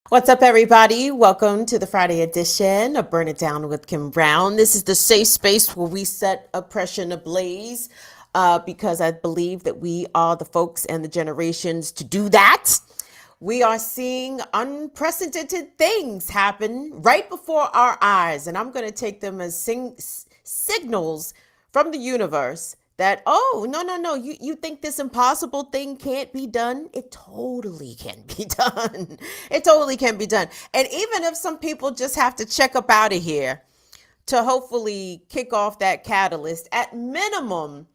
What's up, everybody? Welcome to the Friday edition of Burn It Down with Kim Brown. This is the safe space where we set oppression ablaze because I believe that we are the folks and the generations to do that. We are seeing unprecedented things happen right before our eyes, and I'm going to take them as signals from the universe that, oh, no, you think this impossible thing can't be done? It totally can be done. It totally can be done. And even if some people just have to check up out of here to hopefully kick off that catalyst, at minimum,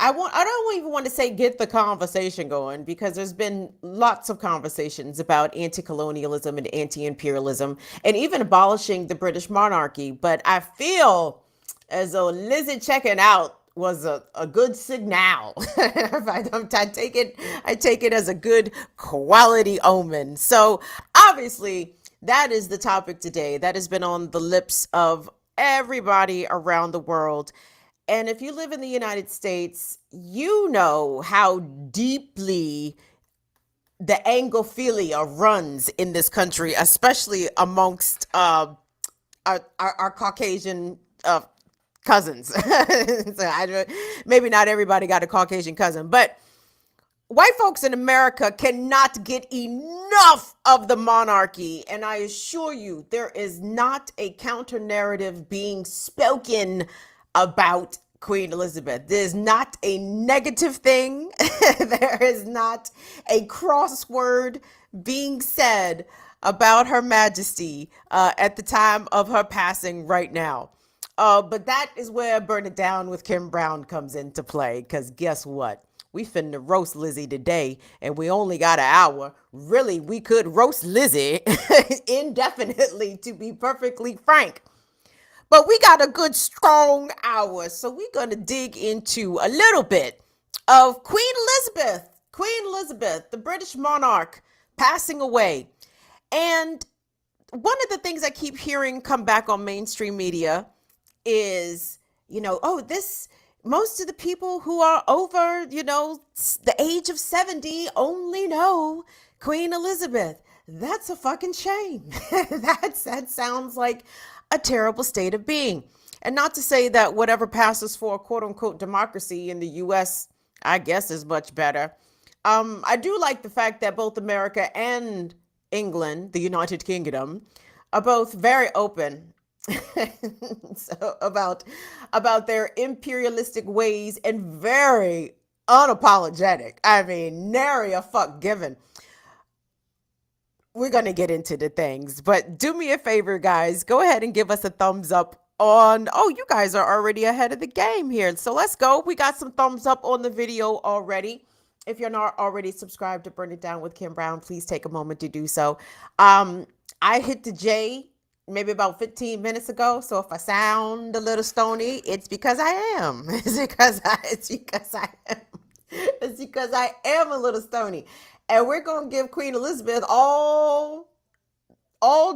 I don't even want to say get the conversation going, because there's been lots of conversations about anti-colonialism and anti-imperialism and even abolishing the British monarchy. But I feel as though Lizzie checking out was a good signal. I take it as a good quality omen. So obviously that is the topic today. That has been on the lips of everybody around the world. And if you live in the United States, you know how deeply the Anglophilia runs in this country, especially amongst our Caucasian cousins. So maybe not everybody got a Caucasian cousin, but white folks in America cannot get enough of the monarchy. And I assure you, there is not a counter narrative being spoken about Queen Elizabeth. There's not a negative thing. There is not a crossword being said about Her Majesty at the time of her passing right now. But that is where Burn It Down with Kim Brown comes into play, because guess what? We finna roast Lizzie today, and we only got an hour. Really, we could roast Lizzie indefinitely, to be perfectly frank. But we got a good strong hour, so we're going to dig into a little bit of Queen Elizabeth. Queen Elizabeth, the British monarch, passing away. And one of the things I keep hearing come back on mainstream media is, most of the people who are over, the age of 70 only know Queen Elizabeth. That's a fucking shame. That sounds like a terrible state of being. And not to say that whatever passes for a quote unquote democracy in the US, I guess, is much better. I do like the fact that both America and England, the United Kingdom, are both very open so about their imperialistic ways, and very unapologetic. I mean, nary a fuck given. We're going to get into the things, but do me a favor, guys. Go ahead and give us a thumbs up on, oh, you guys are already ahead of the game here. So let's go. We got some thumbs up on the video already. If you're not already subscribed to Burn It Down with Kim Brown, please take a moment to do so. I hit the J maybe about 15 minutes ago. So if I sound a little stony, it's because I am. It's because I am a little stony. And we're going to give Queen Elizabeth all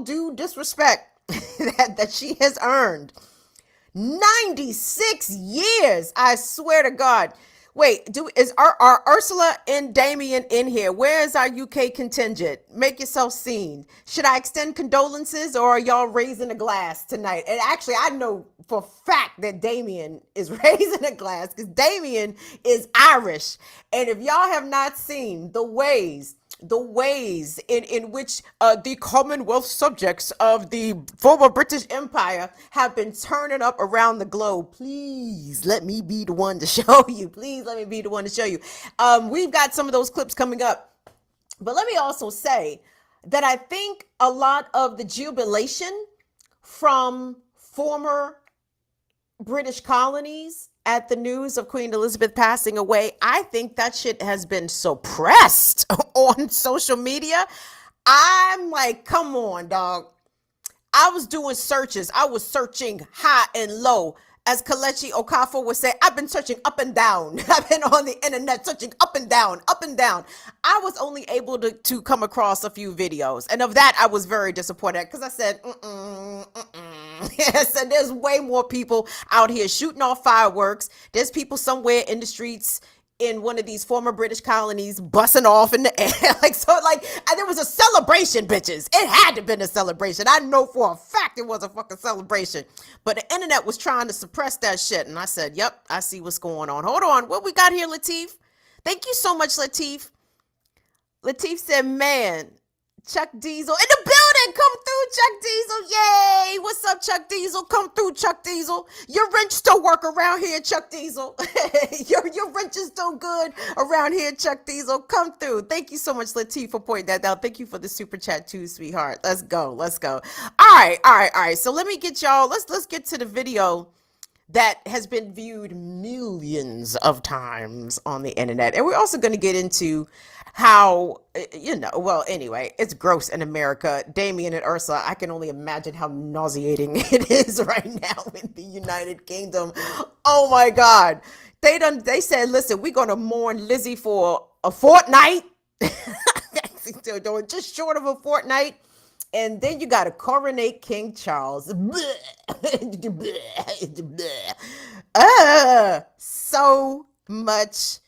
due disrespect that she has earned. 96 years, I swear to God. Wait, is our Ursula and Damien in here? Where is our UK contingent? Make yourself seen. Should I extend condolences, or are y'all raising a glass tonight? And actually, I know for a fact that Damien is raising a glass, because Damien is Irish. And if y'all have not seen the ways in which the Commonwealth subjects of the former British Empire have been turning up around the globe, please let me be the one to show you. Please let me be the one to show you. We've got some of those clips coming up. But let me also say that I think a lot of the jubilation from former British colonies at the news of Queen Elizabeth passing away, I think that shit has been suppressed on social media. I'm like, come on, dog. I was doing searches. I was searching high and low. As Kelechi Okafor would say, I've been searching up and down. I've been on the internet searching up and down, up and down. I was only able to come across a few videos. And of that, I was very disappointed, because I said, Yes, and there's way more people out here shooting off fireworks. There's people somewhere in the streets in one of these former British colonies busting off in the air. Like, so like, and there was a celebration, bitches. It had to have been a celebration. I know for a fact it was a fucking celebration. But the internet was trying to suppress that shit. And I said, yep, I see what's going on. Hold on. What we got here, Latif? Thank you so much, Latif. Latif said, man, Chuck Diesel in the building. Come through, Chuck Diesel. Yay. What's up, Chuck Diesel? Come through, Chuck Diesel. Your wrench still work around here, Chuck Diesel. your wrench is still good around here, Chuck Diesel. Come through. Thank you so much, Latif, for pointing that out. Thank you for the super chat too, sweetheart. Let's go. Let's go. All right. So let me get y'all. Let's get to the video that has been viewed millions of times on the internet. And we're also going to get into how, well, anyway, it's gross in America. Damien and Ursula, I can only imagine how nauseating it is right now in the United Kingdom. Oh my God. They said, listen, we're going to mourn Lizzie for a fortnight. Just short of a fortnight. And then you got to coronate King Charles. So much,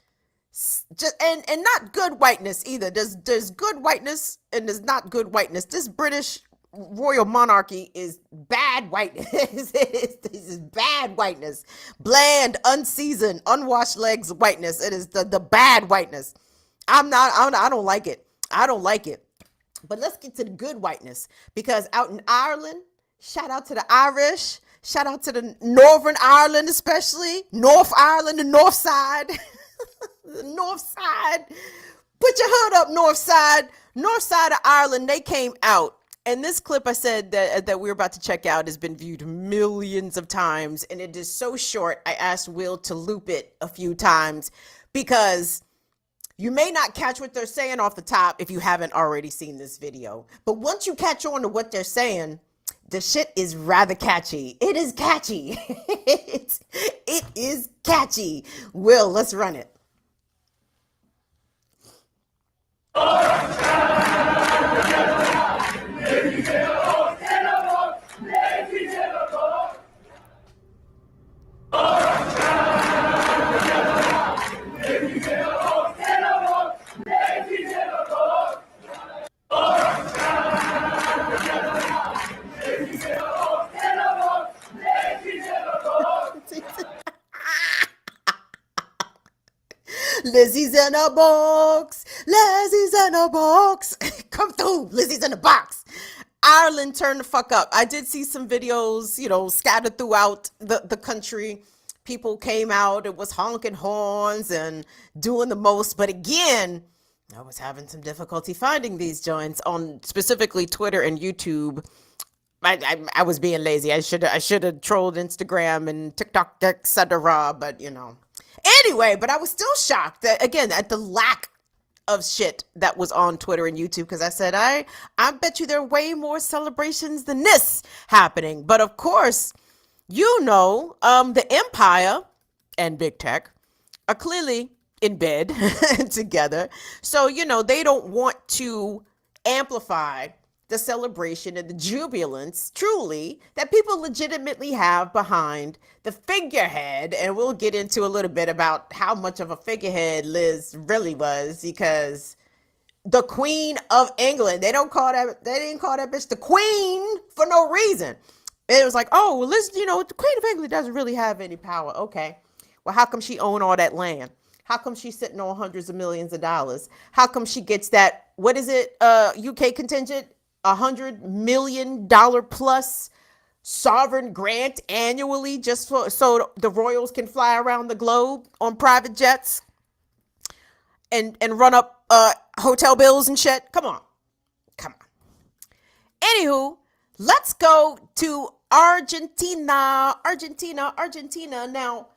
and not good whiteness either. There's good whiteness and there's not good whiteness. This British royal monarchy is bad whiteness. This is bad whiteness. Bland, unseasoned, unwashed legs whiteness. It is the bad whiteness. I don't like it. I don't like it. But let's get to the good whiteness, because out in Ireland, shout out to the Irish, shout out to the Northern Ireland, especially North Ireland, the North Side, the North Side. Put your hood up, North Side of Ireland. They came out, and this clip I said that we're about to check out has been viewed millions of times, and it is so short. I asked Will to loop it a few times because you may not catch what they're saying off the top if you haven't already seen this video. But once you catch on to what they're saying, the shit is rather catchy. It is catchy. It is catchy. Will, let's run it. Lizzie's in a box. Lizzie's in a box. Come through. Lizzie's in a box. Ireland, turn the fuck up. I did see some videos, scattered throughout the country. People came out. It was honking horns and doing the most. But again, I was having some difficulty finding these joints on specifically Twitter and YouTube. I was being lazy. I should have trolled Instagram and TikTok, etc. But anyway, but I was still shocked at the lack of shit that was on Twitter and YouTube, because I said I bet you there are way more celebrations than this happening. But of course, the empire and big tech are clearly in bed together. So they don't want to amplify the celebration and the jubilance, truly, that people legitimately have behind the figurehead. And we'll get into a little bit about how much of a figurehead Liz really was, because the Queen of England, they didn't call that bitch the Queen for no reason. It was like, oh, well, Liz, the Queen of England doesn't really have any power. Okay. Well, how come she own all that land? How come she's sitting on hundreds of millions of dollars? How come she gets that, what is it, UK contingent? $100 million plus sovereign grant annually just so the royals can fly around the globe on private jets and run up hotel bills and shit. Come on. Anywho, let's go to Argentina. Now,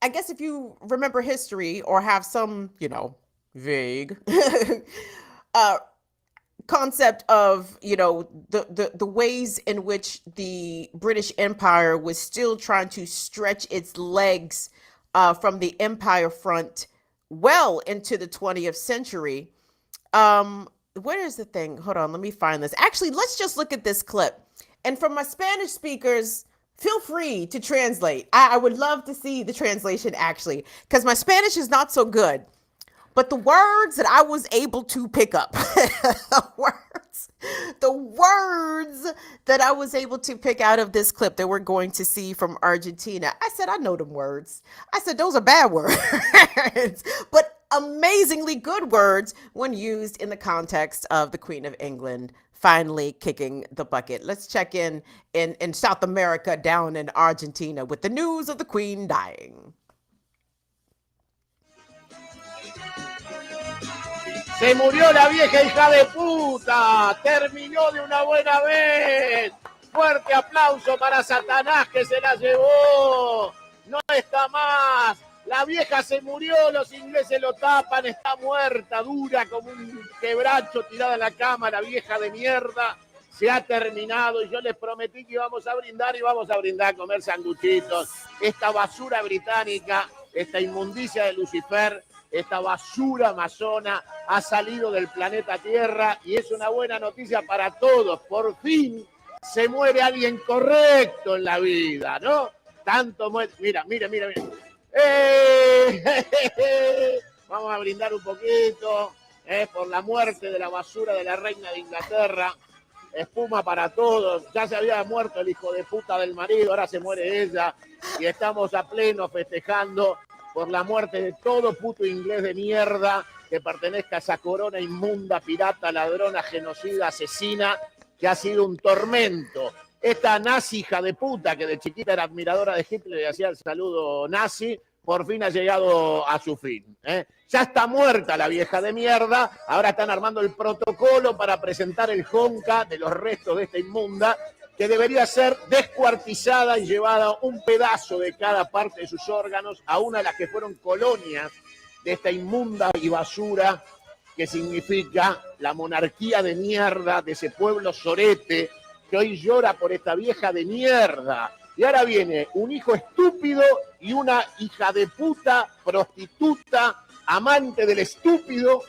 I guess if you remember history or have some, vague concept of, the ways in which the British Empire was still trying to stretch its legs from the empire front well into the 20th century. Where is the thing? Hold on, let me find this. Actually, let's just look at this clip. And for my Spanish speakers, feel free to translate. I would love to see the translation actually, because my Spanish is not so good. But the words that I was able to pick up, the words that I was able to pick out of this clip that we're going to see from Argentina, I said, I know them words. I said, those are bad words, but amazingly good words when used in the context of the Queen of England finally kicking the bucket. Let's check in South America, down in Argentina, with the news of the Queen dying. Se murió la vieja hija de puta. Terminó de una buena vez. Fuerte aplauso para Satanás que se la llevó. No está más. La vieja se murió, los ingleses lo tapan, está muerta, dura como un quebracho tirada en la cama, la vieja de mierda. Se ha terminado y yo les prometí que íbamos a brindar y vamos a brindar, comer sanguchitos. Esta basura británica, esta inmundicia de Lucifer, esta basura amazona ha salido del planeta Tierra y es una buena noticia para todos. Por fin se muere alguien correcto en la vida, ¿no? Tanto muere. Mira. Vamos a brindar un poquito por la muerte de la basura de la reina de Inglaterra. Espuma para todos. Ya se había muerto el hijo de puta del marido, ahora se muere ella y estamos a pleno festejando por la muerte de todo puto inglés de mierda que pertenezca a esa corona inmunda, pirata, ladrona, genocida, asesina, que ha sido un tormento. Esta nazi hija de puta, que de chiquita era admiradora de Hitler y hacía el saludo nazi, por fin ha llegado a su fin. Ya está muerta la vieja de mierda, ahora están armando el protocolo para presentar el jonca de los restos de esta inmunda, que debería ser descuartizada y llevada un pedazo de cada parte de sus órganos a una de las que fueron colonias de esta inmunda y basura que significa la monarquía de mierda de ese pueblo sorete que hoy llora por esta vieja de mierda. Y ahora viene un hijo estúpido y una hija de puta, prostituta, amante del estúpido,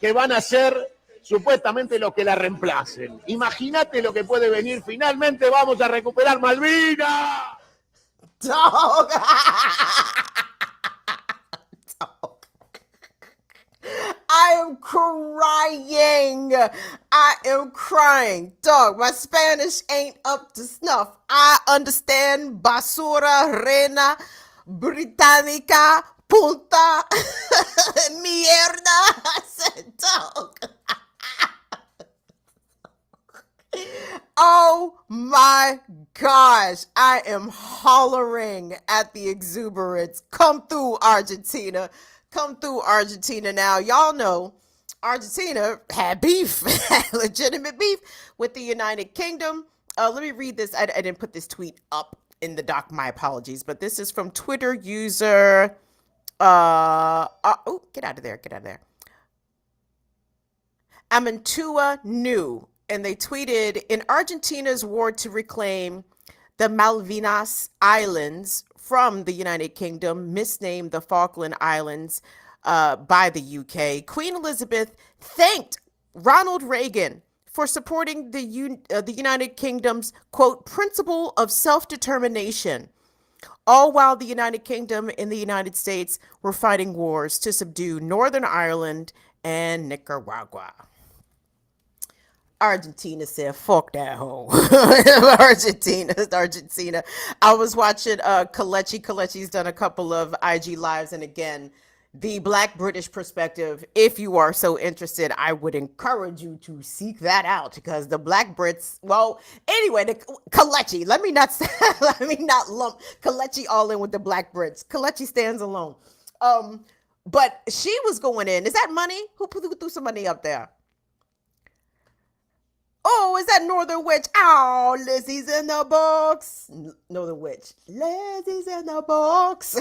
que van a ser supuestamente los que la reemplacen. Imagínate lo que puede venir. Finalmente vamos a recuperar Malvinas. Dog. I am crying. I am crying. Dog, my Spanish ain't up to snuff. I understand basura, reina, británica, punta, mierda. I said, dog. Oh my gosh, I am hollering at the exuberance. Come through, Argentina. Come through, Argentina. Now, y'all know Argentina had beef, legitimate beef with the United Kingdom. Let me read this. I didn't put this tweet up in the doc. My apologies. But this is from Twitter user. Get out of there. Get out of there. Amantua New. And they tweeted, in Argentina's war to reclaim the Malvinas Islands from the United Kingdom, misnamed the Falkland Islands by the UK, Queen Elizabeth thanked Ronald Reagan for supporting the United Kingdom's, quote, principle of self-determination, all while the United Kingdom and the United States were fighting wars to subdue Northern Ireland and Nicaragua. Argentina said, fuck that hoe. Argentina. I was watching Kelechi. Kelechi's done a couple of IG lives. And again, the Black British perspective, if you are so interested, I would encourage you to seek that out, because the Black Brits, well, anyway, Kelechi, let me not lump Kelechi all in with the Black Brits. Kelechi stands alone. But she was going in. Is that money? Who threw some money up there? Oh, is that Northern Witch? Oh, Lizzie's in the box. Northern Witch. Lizzie's in the box.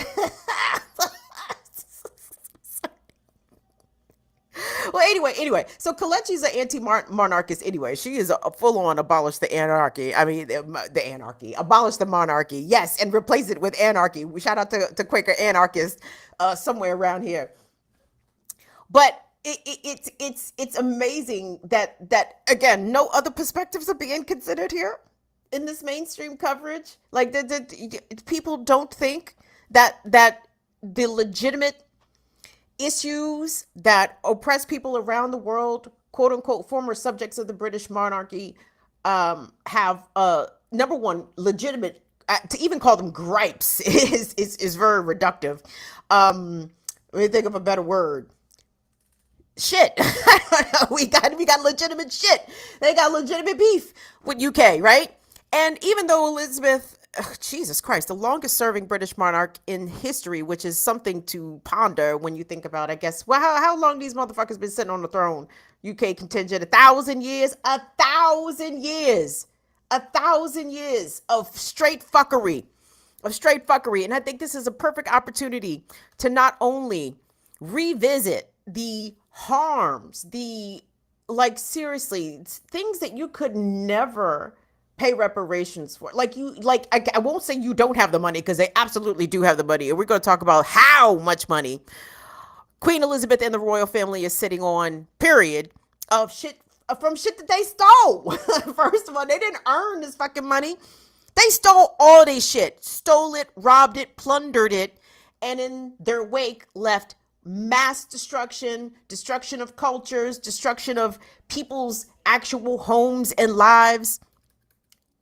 Well, anyway. So Kelechi's an anti-monarchist anyway. She is a full-on abolish the anarchy. I mean, the anarchy. Abolish the monarchy. Yes, and replace it with anarchy. We shout out to Quaker anarchists somewhere around here. But it's amazing that again, no other perspectives are being considered here. in this mainstream coverage. Like people don't think that the legitimate issues that oppress people around the world, quote unquote, former subjects of the British monarchy, have number one legitimate. To even call them gripes is very reductive. Let me think of a better word. Shit. I don't know. We got legitimate shit. They got legitimate beef with UK, right? And even though Elizabeth, Jesus Christ, the longest serving British monarch in history, which is something to ponder when you think about, I guess, well, how long these motherfuckers been sitting on the throne? UK contingent, 1,000 years, 1,000 years, 1,000 years of straight fuckery, And I think this is a perfect opportunity to not only revisit the harms, the, like, seriously, things that you could never pay reparations for. Like, I won't say you don't have the money, because they absolutely do have the money. And we're going to talk about how much money Queen Elizabeth and the royal family is sitting on, period, of shit, from shit that they stole. First of all, they didn't earn this fucking money. They stole all this shit, stole it, robbed it, plundered it, and in their wake left mass destruction, destruction of cultures, destruction of people's actual homes and lives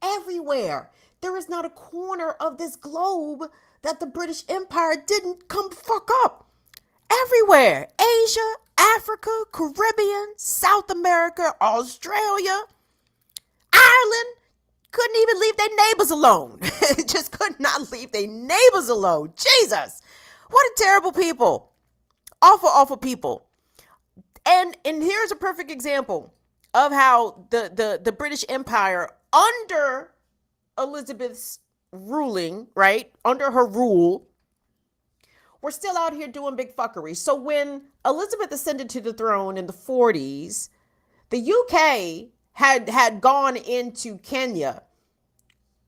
everywhere. There is not a corner of this globe that the British Empire didn't come fuck up. Everywhere. Asia, Africa, Caribbean, South America, Australia, Ireland. Couldn't even leave their neighbors alone. Just could not leave their neighbors alone. Jesus. What a terrible people. Awful, awful people. And here's a perfect example of how the British Empire, under Elizabeth's ruling, right? Under her rule, we're still out here doing big fuckery. So when Elizabeth ascended to the throne in the 40s, the UK had gone into Kenya.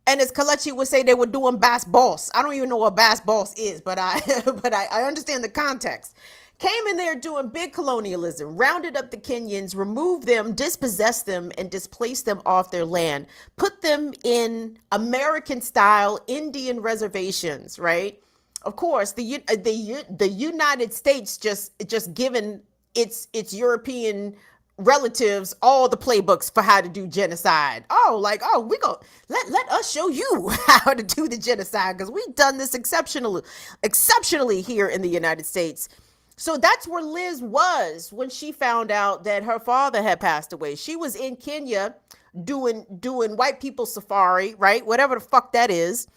And as Kalechi would say, they were doing bass boss. I don't even know what bass boss is, but I but I understand the context. Came in there doing big colonialism, rounded up the Kenyans, removed them, dispossessed them, and displaced them off their land. Put them in American style Indian reservations, right? Of course, the United States just given its European relatives all the playbooks for how to do genocide. We go let us show you how to do the genocide, because we've done this exceptionally here in the United States. So that's where Liz was when she found out that her father had passed away. She was in Kenya doing white people safari, right? Whatever the fuck that is.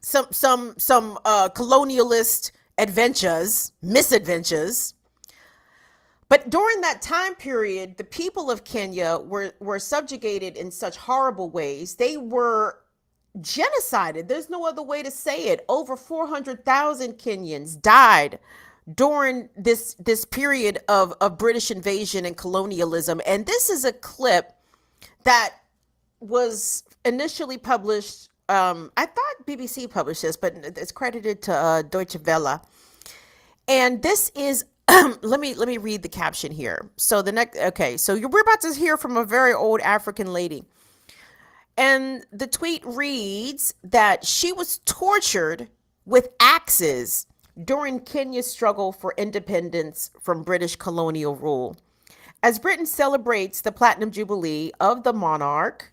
Some colonialist adventures, misadventures. But during that time period, the people of Kenya were subjugated in such horrible ways. They were genocided. There's no other way to say it. Over 400,000 Kenyans died during this period of British invasion and colonialism. And this is a clip that was initially published. I thought BBC published this, but it's credited to Deutsche Welle. And this is let me read the caption here. So we're about to hear from a very old African lady. And the tweet reads that she was tortured with axes during Kenya's struggle for independence from British colonial rule. As Britain celebrates the Platinum Jubilee of the monarch,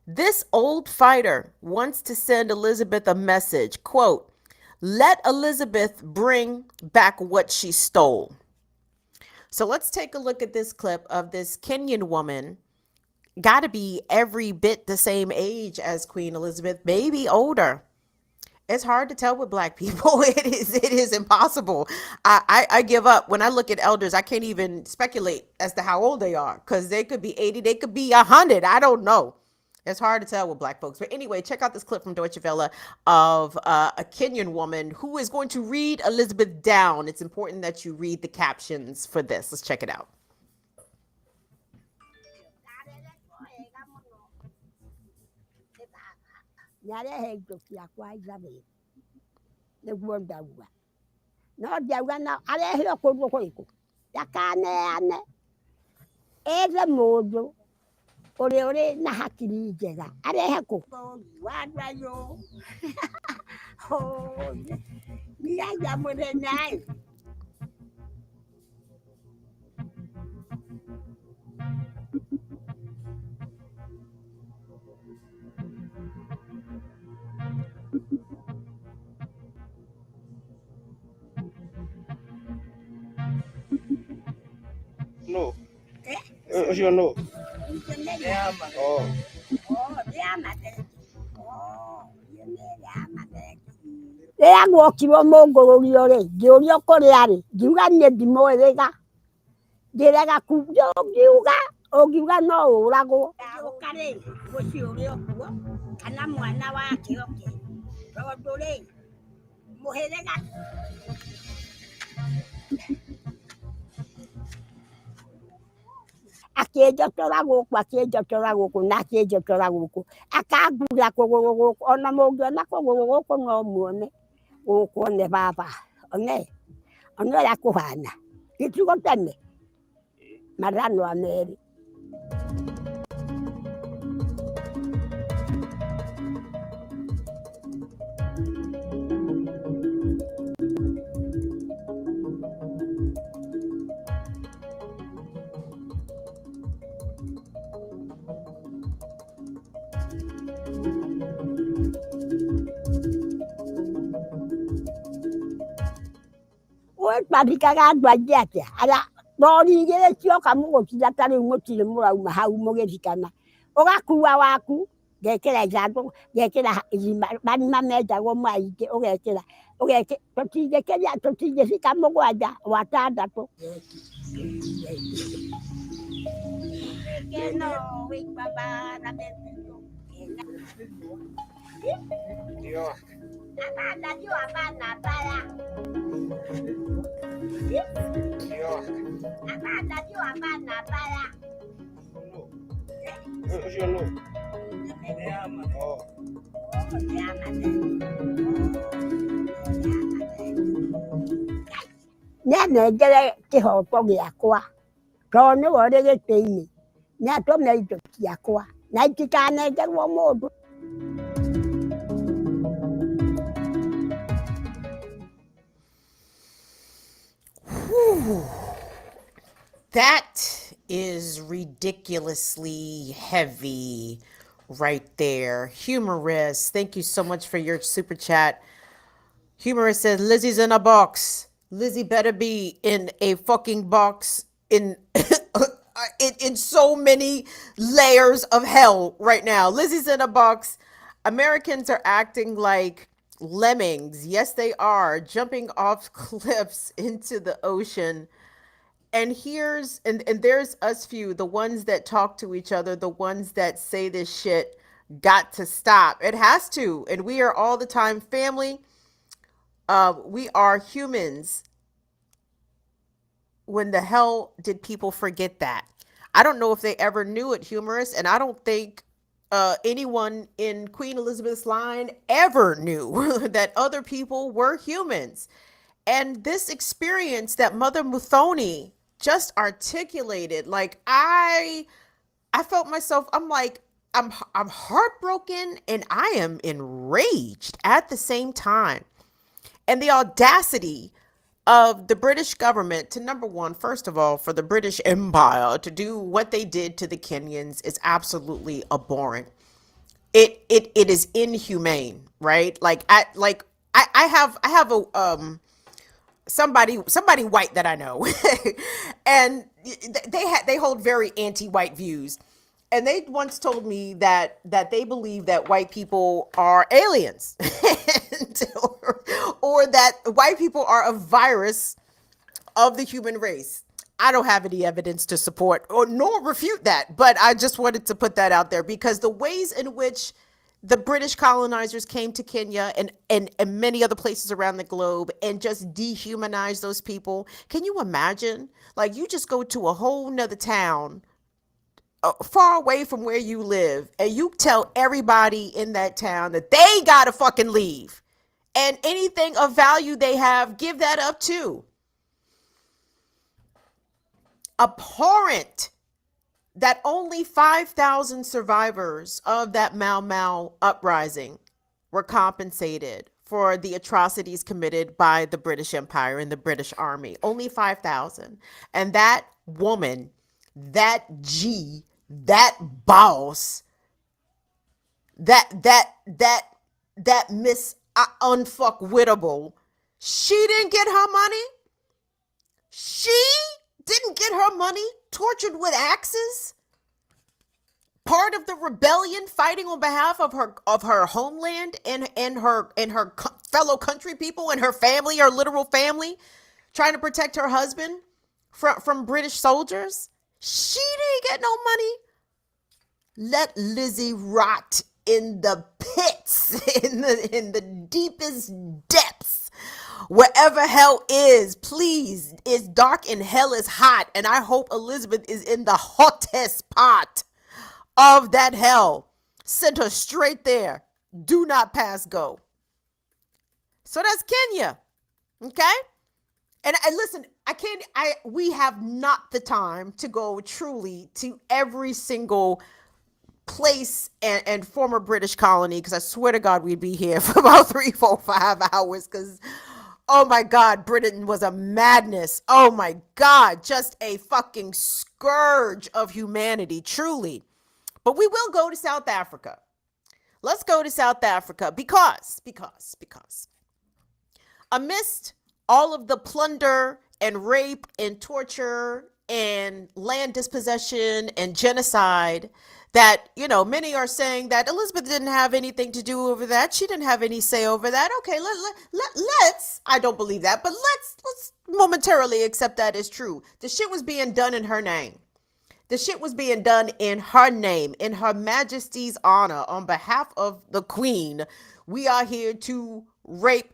this old fighter wants to send Elizabeth a message, quote, "Let Elizabeth bring back what she stole." So let's take a look at this clip of this Kenyan woman, got to be every bit the same age as Queen Elizabeth, maybe older. It's hard to tell with Black people. It is impossible. I give up. When I look at elders, I can't even speculate as to how old they are, because they could be 80, they could be 100. I don't know. It's hard to tell with Black folks. But anyway, check out this clip from Deutsche Welle of a Kenyan woman who is going to read Elizabeth down. It's important that you read the captions for this. Let's check it out. Ore ore na hakiri njega arehe kũ wandayo nĩaja mũthenya No. Ũcio no. Oh. rĩrĩa guokirwo mũngũrũrio rĩ ngĩũrio kũrĩa rĩ ngiuga niĩ ndimũĩrĩga ngĩrega ngiuga ũngiuga no ũragwo ũka rĩ mũciĩ ũrĩa ũkuo kana mwana wake oke tondũ rĩ mũhĩrĩga akĩnjotora gũkũ na akĩnjotora gũkũ akangura kũgũrũ gũkũ ona mũngĩona kũgũrũ gũkũ no muone gũkũ one baba one ũrĩa kũhana gĩcigo tene mathanwa merĩ twandĩkaga andũ aingĩ atĩa arĩa rori igĩrĩ cioka mũgũtira ta rĩu mũtirĩ mũrauma hau mũgĩthikana ũgakua waku ngekĩra ithandũkũ ngekĩra marima menjagwo maingĩ ũgekĩra tũtingĩfika mũgwanja watandatũ najua hapana baya najua hapana baya Ũcio no. nĩanengere kĩhoto gĩakwa tondũ nĩwe ũrĩ gĩtĩ-inĩ nĩatũme indo ciakwa na itikanengerwo mũndũ. That is ridiculously heavy right there. Humorous, thank you so much for your super chat. Humorous says, Lizzie's in a box. Lizzie better be in a fucking box in in so many layers of hell right now. Lizzie's in a box. Americans are acting like lemmings. Yes, they are, jumping off cliffs into the ocean. And there's us few, the ones that talk to each other, the ones that say this shit got to stop. It has to. And we are all the time family. We are humans. When the hell did people forget that? I don't know if they ever knew it, Humorous, and I don't think anyone in Queen Elizabeth's line ever knew that other people were humans. And this experience that Mother Muthoni just articulated, like I felt myself, I'm like, I'm heartbroken and I am enraged at the same time. And the audacity of the British government to, number one, first of all, for the British Empire to do what they did to the Kenyans is absolutely abhorrent. It is inhumane, right? Like I have a somebody white that I know, and they hold very anti-white views. And they once told me that they believe that white people are aliens or that white people are a virus of the human race. I don't have any evidence to support or nor refute that, but I just wanted to put that out there because the ways in which the British colonizers came to Kenya and many other places around the globe and just dehumanized those people. Can you imagine? Like, you just go to a whole nother town far away from where you live, and you tell everybody in that town that they gotta fucking leave, and anything of value they have, give that up too. Abhorrent. that only 5,000 survivors of that Mau Mau uprising were compensated for the atrocities committed by the British Empire and the British Army. Only 5,000. And that woman, that G, that boss, that Miss Unfuckwittable, she didn't get her money. She didn't get her money tortured with axes. Part of the rebellion fighting on behalf of her homeland and her fellow country people and her family, her literal family, trying to protect her husband from British soldiers. She didn't get no money. Let Lizzie rot in the pits, in the deepest depths, wherever hell is. Please, it's dark and hell is hot, and I hope Elizabeth is in the hottest pot of that hell. Send her straight there. Do not pass go. So that's Kenya. Okay? And listen, we have not the time to go truly to every single place and former British colony, because I swear to God we'd be here for about 3, 4, 5 hours, because oh my God, Britain was a madness. Oh my God, just a fucking scourge of humanity, truly. But we will go to South Africa. Let's go to South Africa because amidst all of the plunder and rape and torture and land dispossession and genocide that, many are saying that Elizabeth didn't have anything to do over that. She didn't have any say over that. Okay, let's, I don't believe that, but let's momentarily accept that as true. The shit was being done in her name. The shit was being done in her name, in Her Majesty's honor, on behalf of the Queen. We are here to rape,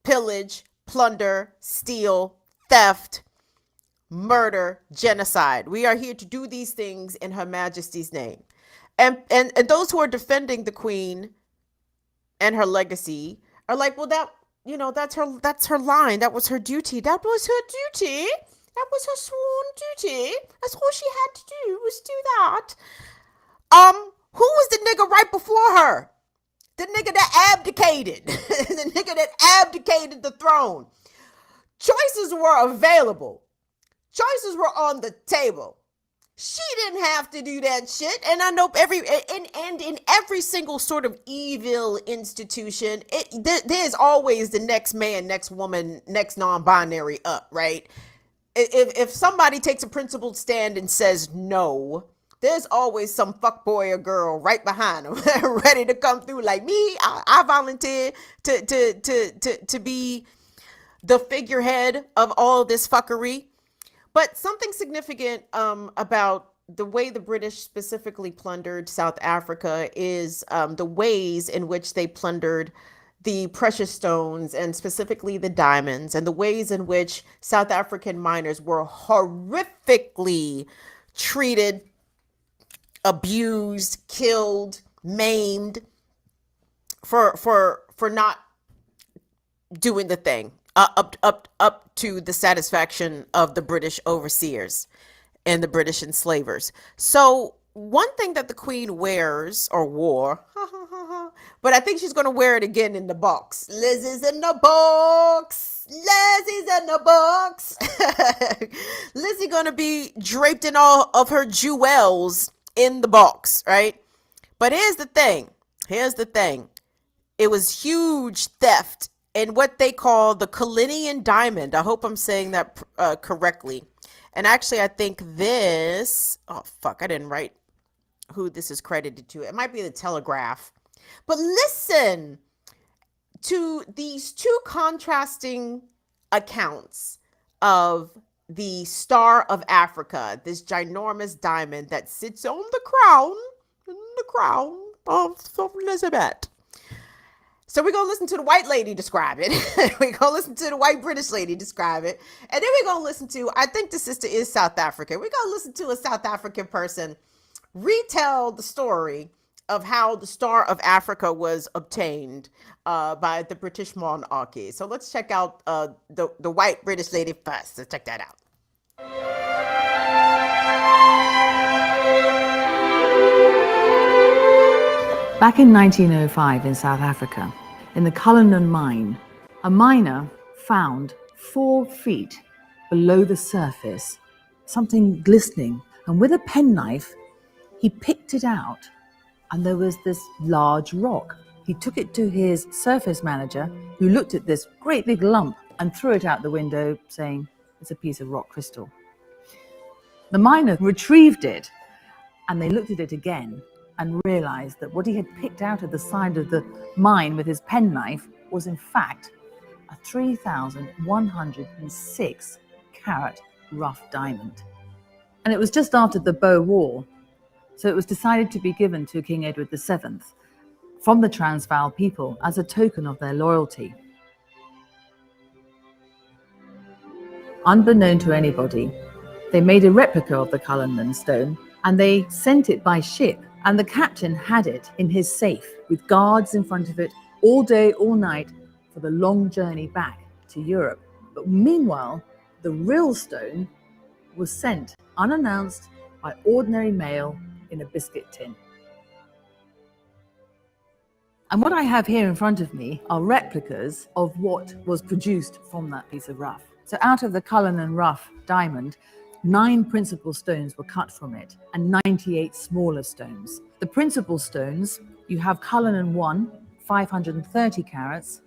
pillage, plunder, steal, theft, murder, genocide. We are here to do these things in Her Majesty's name. And those who are defending the Queen and her legacy are like, well, that's her line. That was her duty. That was her duty. That was her sworn duty. That's all she had to do was do that. Who was the nigga right before her? The nigga that abdicated. The nigga that abdicated the throne. Choices were available. Choices were on the table. She didn't have to do that shit. And I know in every single sort of evil institution, there's always the next man, next woman, next non-binary up, right? If somebody takes a principled stand and says no, there's always some fuckboy or girl right behind them, ready to come through like me. I volunteer to be the figurehead of all this fuckery. But something significant about the way the British specifically plundered South Africa is the ways in which they plundered the precious stones and specifically the diamonds, and the ways in which South African miners were horrifically treated, abused, killed, maimed for not doing the thing up to the satisfaction of the British overseers and the British enslavers. So one thing that the Queen wears or wore, but I think she's going to wear it again in the box. Lizzie's in the box. Lizzie's in the box. Lizzie going to be draped in all of her jewels in the box, right? But here's the thing. It was huge theft in what they call the Colonial diamond. I hope I'm saying that correctly. And actually, I think this, I didn't write who this is credited to. It might be the Telegraph. But listen to these two contrasting accounts of the Star of Africa, this ginormous diamond that sits on the crown of Elizabeth. So we're going to listen to the white lady describe it. We're going to listen to the white British lady describe it. And then we're going to listen to, I think the sister is South African. We're going to listen to a South African person retell the story of how the Star of Africa was obtained by the British Monarchy. So let's check out the white British lady first. Let's check that out. Back in 1905 in South Africa, in the Colonial mine, a miner found 4 feet below the surface something glistening, and with a penknife, he picked it out, and there was this large rock. He took it to his surface manager, who looked at this great big lump and threw it out the window, saying, "It's a piece of rock crystal." The miner retrieved it, and they looked at it again and realized that what he had picked out of the side of the mine with his penknife was in fact a 3,106 carat rough diamond. And it was just after the Boer War, so it was decided to be given to King Edward VII from the Transvaal people as a token of their loyalty. Unbeknown to anybody, they made a replica of the Cullinan stone and they sent it by ship, and the captain had it in his safe with guards in front of it all day, all night for the long journey back to Europe. But meanwhile, the real stone was sent unannounced by ordinary mail in a biscuit tin. And what I have here in front of me are replicas of what was produced from that piece of rough. So out of the Cullinan rough diamond, 9 principal stones were cut from it and 98 smaller stones. The principal stones, you have Cullinan 1, 530 carats,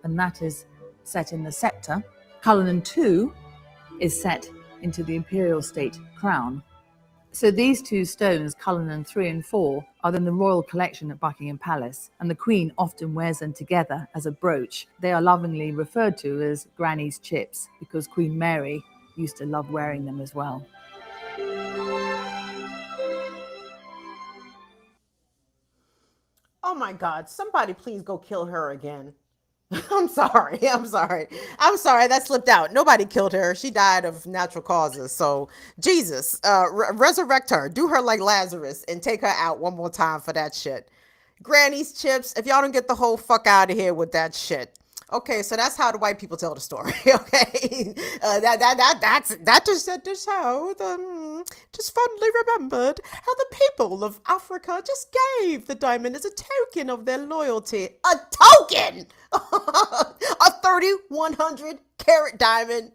and that is set in the scepter. Cullinan 2 is set into the imperial state crown. So these 2 stones, Cullinan 3 and 4, are in the royal collection at Buckingham Palace, and the Queen often wears them together as a brooch. They are lovingly referred to as Granny's chips because Queen Mary used to love wearing them as well. Oh my God, somebody please go kill her again. I'm sorry. That slipped out. Nobody killed her. She died of natural causes. So, Jesus, resurrect her. Do her like Lazarus and take her out one more time for that shit. Granny's chips, if y'all don't get the whole fuck out of here with that shit. Okay, so that's how the white people tell the story. Okay, that just how just fondly remembered how the people of Africa just gave the diamond as a token of their loyalty. A token, a 3,100 carat diamond.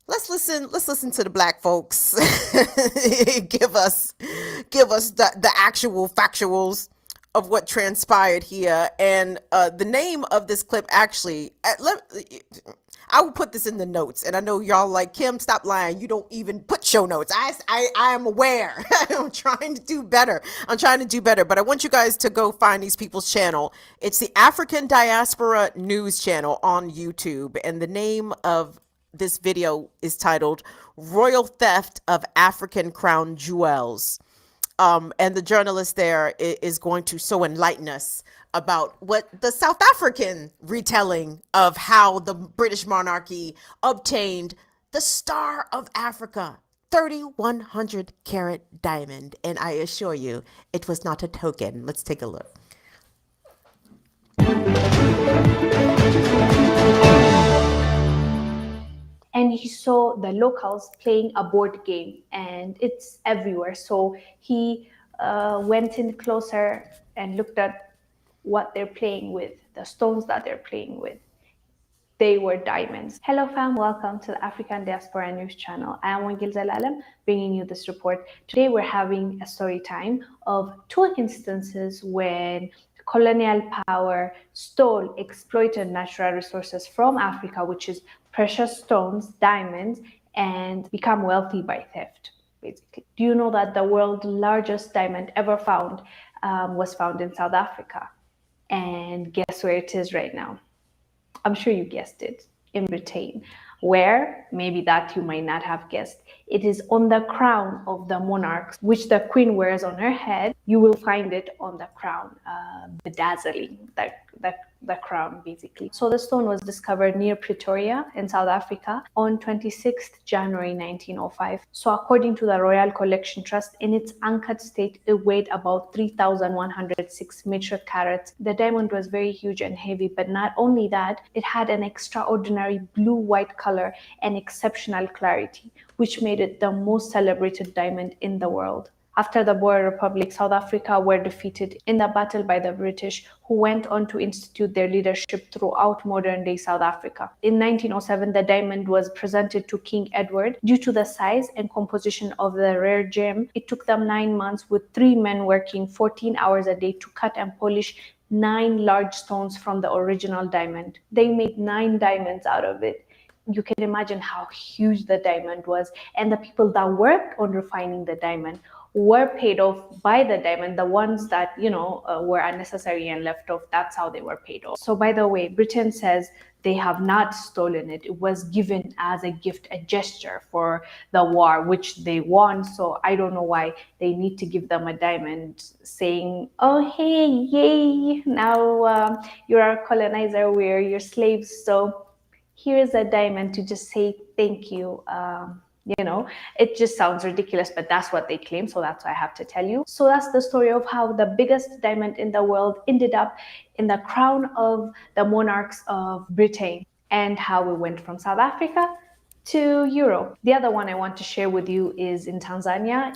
Let's listen to the black folks. give us the actual factuals of what transpired here. And the name of this clip, actually, I will put this in the notes. And I know y'all like, Kim, stop lying. You don't even put show notes. I am aware. I'm trying to do better. But I want you guys to go find these people's channel. It's the African Diaspora News Channel on YouTube. And the name of this video is titled Royal Theft of African Crown Jewels. And the journalist there is going to so enlighten us about what the South African retelling of how the British monarchy obtained the Star of Africa, 3,100 carat diamond. And I assure you, it was not a token. Let's take a look. And he saw the locals playing a board game, and it's everywhere. So he went in closer and looked at what they're playing with, the stones that they're playing with. They were diamonds. Hello fam, welcome to the African Diaspora News Channel. I am Wangil Zalalam, bringing you this report. Today we're having a story time of 2 instances when colonial power stole, exploited natural resources from Africa, which is precious stones, diamonds, and become wealthy by theft, basically. Do you know that the world's largest diamond ever found was found in South Africa? And guess where it is right now? I'm sure you guessed it, in Britain. Where? Maybe that you might not have guessed. It is on the crown of the monarchs, which the queen wears on her head. You will find it on the crown, bedazzling the crown, basically. So the stone was discovered near Pretoria in South Africa on 26th January 1905. So according to the Royal Collection Trust, in its anchored state, it weighed about 3,106 metric carats. The diamond was very huge and heavy, but not only that, it had an extraordinary blue-white color and exceptional clarity, which made it the most celebrated diamond in the world. After the Boer Republic, South Africa were defeated in the battle by the British, who went on to institute their leadership throughout modern-day South Africa. In 1907, the diamond was presented to King Edward. Due to the size and composition of the rare gem, it took them 9 months, with 3 men working 14 hours a day to cut and polish 9 large stones from the original diamond. They made 9 diamonds out of it. You can imagine how huge the diamond was, and the people that worked on refining the diamond were paid off by the diamond. The ones that were unnecessary and left off, that's how they were paid off. So by the way, Britain says they have not stolen it. It was given as a gift, a gesture for the war, which they won. So I don't know why they need to give them a diamond saying, oh, hey, yay, now you're our colonizer, we're your slaves. So here's a diamond to just say thank you. It just sounds ridiculous, but that's what they claim, so that's why I have to tell you. So that's the story of how the biggest diamond in the world ended up in the crown of the monarchs of Britain, and how we went from South Africa to Europe. The other one I want to share with you is in Tanzania.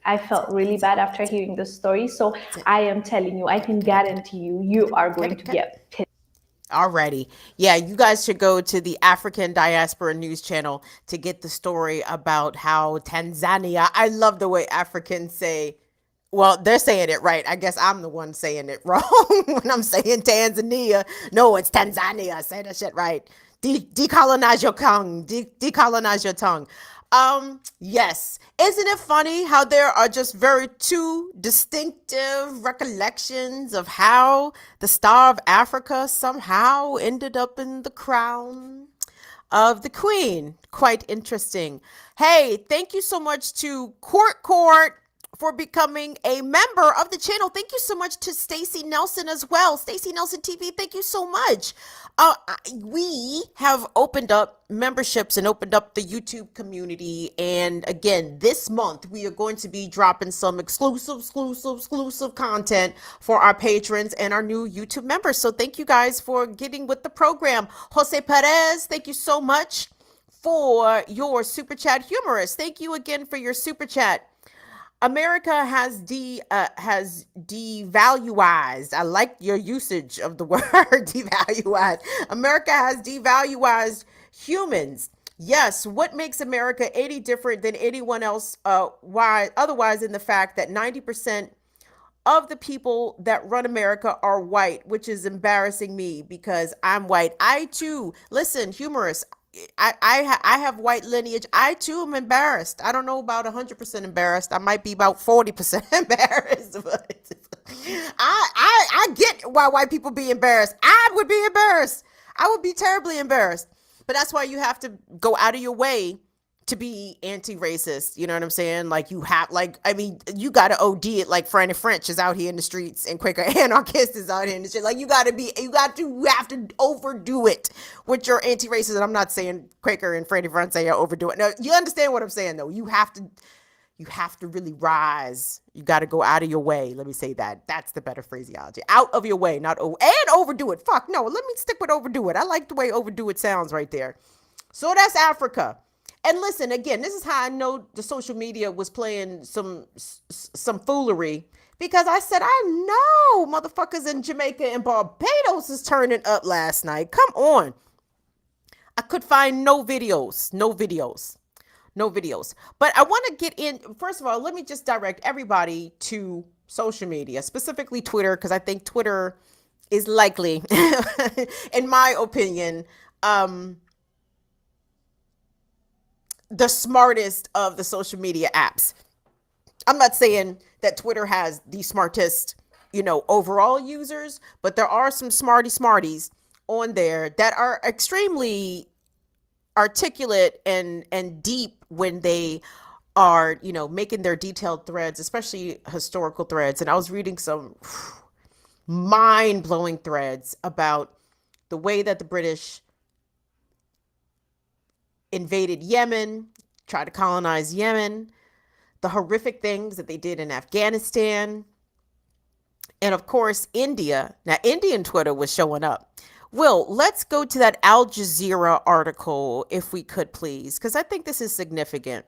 I felt really bad after hearing this story, so I am telling you, I can guarantee you are going to get pissed. Alrighty. Yeah, you guys should go to the African Diaspora News Channel to get the story about how Tanzania, I love the way Africans say, well, they're saying it right. I guess I'm the one saying it wrong when I'm saying Tanzania. No, it's Tanzania. Say that shit right. Decolonize your tongue. Decolonize your tongue. Yes. Isn't it funny how there are just very two distinctive recollections of how the Star of Africa somehow ended up in the crown of the Queen? Quite interesting. Hey, thank you so much to Court for becoming a member of the channel. Thank you so much to Stacy Nelson as well. Stacy Nelson TV, thank you so much. We have opened up memberships and opened up the YouTube community. And again, this month, we are going to be dropping some exclusive content for our patrons and our new YouTube members. So thank you guys for getting with the program. Jose Perez, thank you so much for your super chat. Humorous, thank you again for your super chat. America has devaluized. I like your usage of the word devaluized. America has devaluized humans. Yes, what makes America any different than anyone else? Why otherwise in the fact that 90% of the people that run America are white, which is embarrassing me because I'm white. I too, listen, humorous. I have white lineage. I too am embarrassed. I don't know about 100% embarrassed. I might be about 40% embarrassed. But I get why white people be embarrassed. I would be embarrassed. I would be terribly embarrassed. But that's why you have to go out of your way to be anti-racist. You know what I'm saying? Like you have, you got to OD it. Like Franny French is out here in the streets and Quaker Anarchist is out here in the street. Like you have to overdo it with your anti-racism. I'm not saying Quaker and Franny French say overdo it. No, you understand what I'm saying though. You have to really rise. You got to go out of your way. Let me say that. That's the better phraseology. Out of your way, not and overdo it. Fuck no. Let me stick with overdo it. I like the way overdo it sounds right there. So that's Africa. And listen, again, this is how I know the social media was playing some foolery, because I said, I know motherfuckers in Jamaica and Barbados is turning up last night. Come on. I could find no videos. But I want to get in. First of all, let me just direct everybody to social media, specifically Twitter, because I think Twitter is likely, in my opinion, the smartest of the social media apps. I'm not saying that Twitter has the smartest, overall users, but there are some smarties on there that are extremely articulate and deep when they are, making their detailed threads, especially historical threads. And I was reading some mind-blowing threads about the way that the British invaded Yemen, tried to colonize Yemen, the horrific things that they did in Afghanistan, and of course, India. Now, Indian Twitter was showing up. Will, let's go to that Al Jazeera article, if we could, please, because I think this is significant.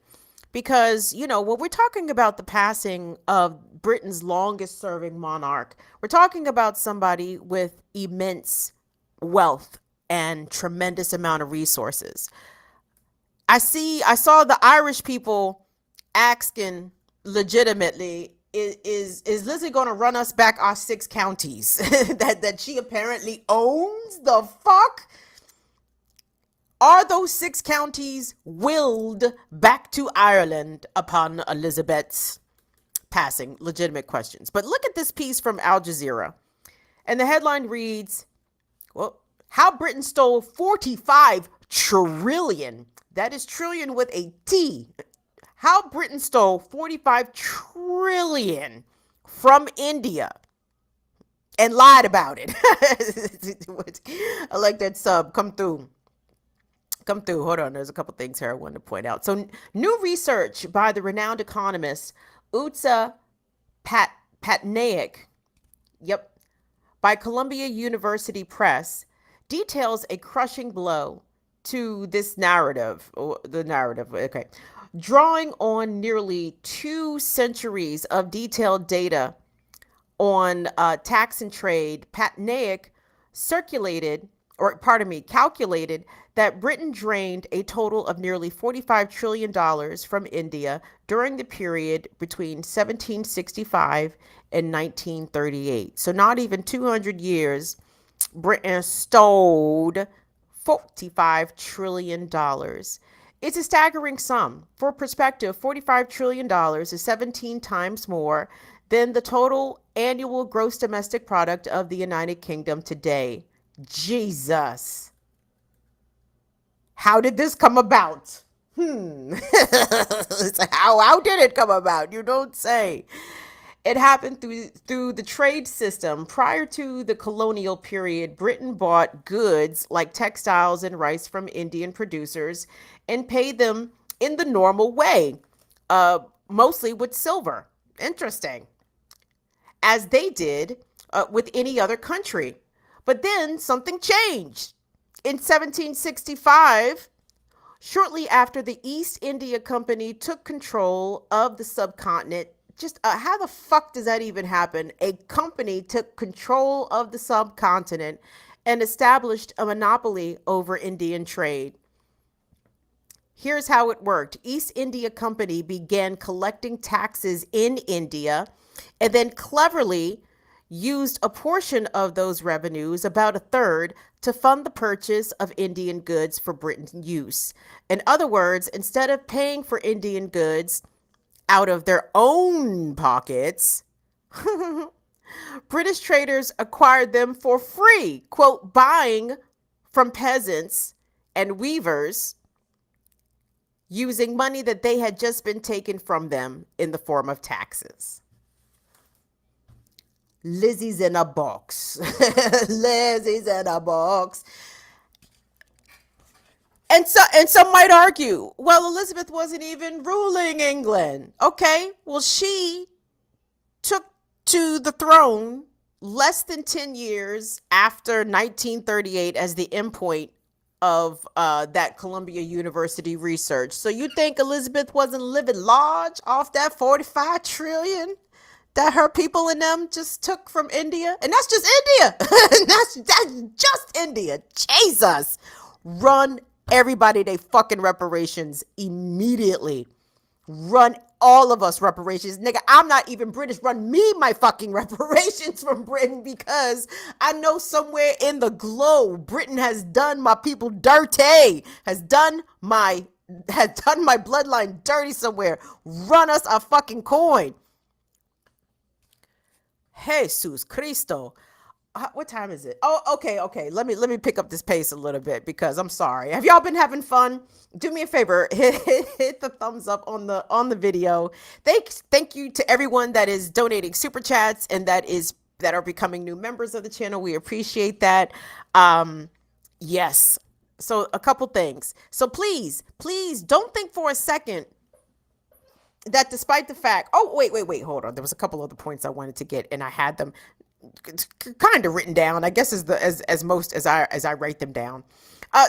because, you know, when we're talking about the passing of Britain's longest serving monarch, we're talking about somebody with immense wealth and tremendous amount of resources. I saw the Irish people asking legitimately, is Lizzie going to run us back our 6 counties that she apparently owns? The fuck? Are those 6 counties willed back to Ireland upon Elizabeth's passing? Legitimate questions. But look at this piece from Al Jazeera. And the headline reads, well, how Britain stole 45 trillion. That is trillion with a T. How Britain stole 45 trillion from India and lied about it. I like that sub. Come through. Hold on. There's a couple things here I wanted to point out. So new research by the renowned economist Utsa Patnaik, by Columbia University Press, details a crushing blow to this narrative, drawing on nearly 2 centuries of detailed data on tax and trade. Patnaik calculated that Britain drained a total of nearly $45 trillion from India during the period between 1765 and 1938. So not even 200 years, Britain stole $45 trillion. It's a staggering sum. For perspective, $45 trillion is 17 times more than the total annual gross domestic product of the United Kingdom today. Jesus. How did this come about? How did it come about? You don't say. It happened through the trade system. Prior to the colonial period, Britain bought goods like textiles and rice from Indian producers and paid them in the normal way, mostly with silver. Interesting. As they did with any other country. But then something changed. In 1765, shortly after the East India Company took control of the subcontinent, how the fuck does that even happen? A company took control of the subcontinent and established a monopoly over Indian trade. Here's how it worked. East India Company began collecting taxes in India and then cleverly used a portion of those revenues, about a third, to fund the purchase of Indian goods for Britain's use. In other words, instead of paying for Indian goods out of their own pockets, British traders acquired them for free, quote, buying from peasants and weavers using money that they had just been taken from them in the form of taxes. Lizzie's in a box. Lizzie's in a box. And some might argue, well, Elizabeth wasn't even ruling England. Okay, well, she took to the throne less than 10 years after 1938 as the endpoint of that Columbia University research. So you think Elizabeth wasn't living large off that 45 trillion that her people in them just took from India? And that's just India. that's just India. Jesus. Run everybody they fucking reparations immediately. Run all of us reparations. Nigga, I'm not even British. Run me my fucking reparations from Britain, because I know somewhere in the globe Britain has done my people dirty, has done my bloodline dirty somewhere. Run us a fucking coin. Jesus Cristo. What time is it? Oh, okay. Let me pick up this pace a little bit, because I'm sorry. Have y'all been having fun? Do me a favor, hit the thumbs up on the video. Thank you to everyone that is donating super chats and that are becoming new members of the channel. We appreciate that. Yes. So a couple things. So please don't think for a second that despite the fact, wait, hold on. There was a couple other points I wanted to get, and I had them kind of written down, I guess, as most as I write them down.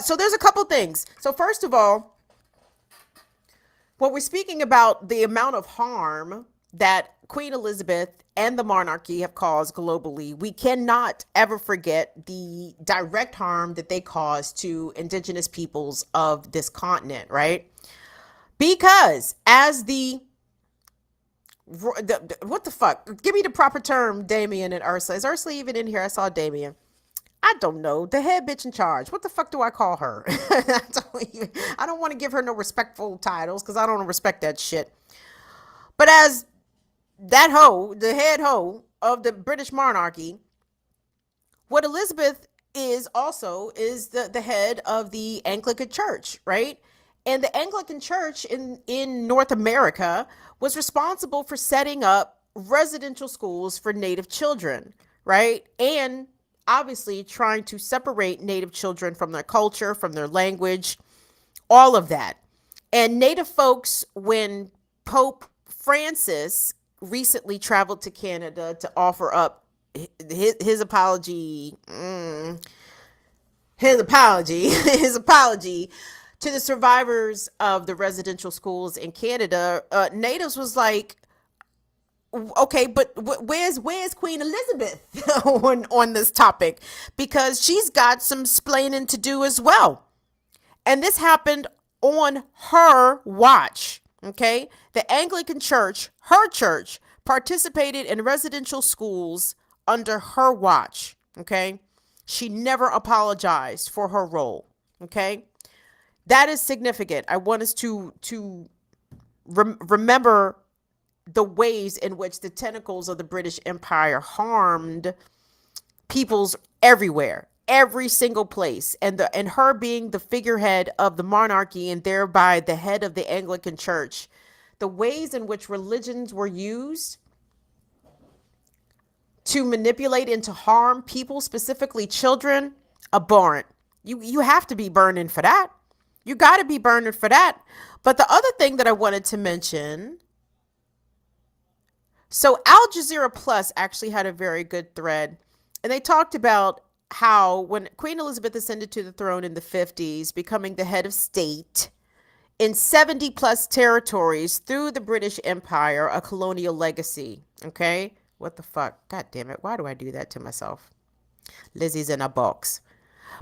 So there's a couple things. So first of all, Well, we're speaking about the amount of harm that Queen Elizabeth and the monarchy have caused globally. We cannot ever forget the direct harm that they caused to indigenous peoples of this continent, right? Because as what the fuck? Give me the proper term, Damien and Ursula. Is Ursula even in here? I saw Damien. I don't know. The head bitch in charge. What the fuck do I call her? I don't want to give her no respectful titles because I don't respect that shit. But as that hoe, the head hoe of the British monarchy, what Elizabeth is also is the head of the Anglican Church, right? And the Anglican Church in North America was responsible for setting up residential schools for Native children, right? And obviously trying to separate Native children from their culture, from their language, all of that. And Native folks, when Pope Francis recently traveled to Canada to offer up his apology, his apology to the survivors of the residential schools in Canada, Natives was like, okay, but where's Queen Elizabeth on this topic? Because she's got some splaining to do as well. And this happened on her watch, okay? The Anglican Church, her church, participated in residential schools under her watch, okay? She never apologized for her role, okay? That is significant. I want us to remember the ways in which the tentacles of the British Empire harmed peoples everywhere, every single place, and her being the figurehead of the monarchy and thereby the head of the Anglican Church, the ways in which religions were used to manipulate and to harm people, specifically children, abhorrent. You have to be burning for that. You got to be burning for that. But the other thing that I wanted to mention, so Al Jazeera Plus actually had a very good thread, and they talked about how when Queen Elizabeth ascended to the throne in the 50s, becoming the head of state in 70 plus territories through the British Empire, a colonial legacy. Okay? What the fuck? God damn it. Why do I do that to myself? Lizzie's in a box.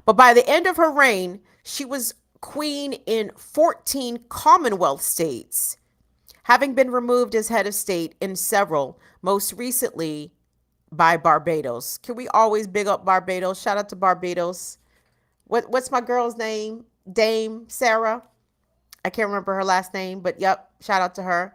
But by the end of her reign, she was queen in 14 Commonwealth states, having been removed as head of state in several, most recently by Barbados. Can we always big up Barbados? Shout out to Barbados. What's my girl's name? Dame Sarah. I can't remember her last name, but yep, shout out to her.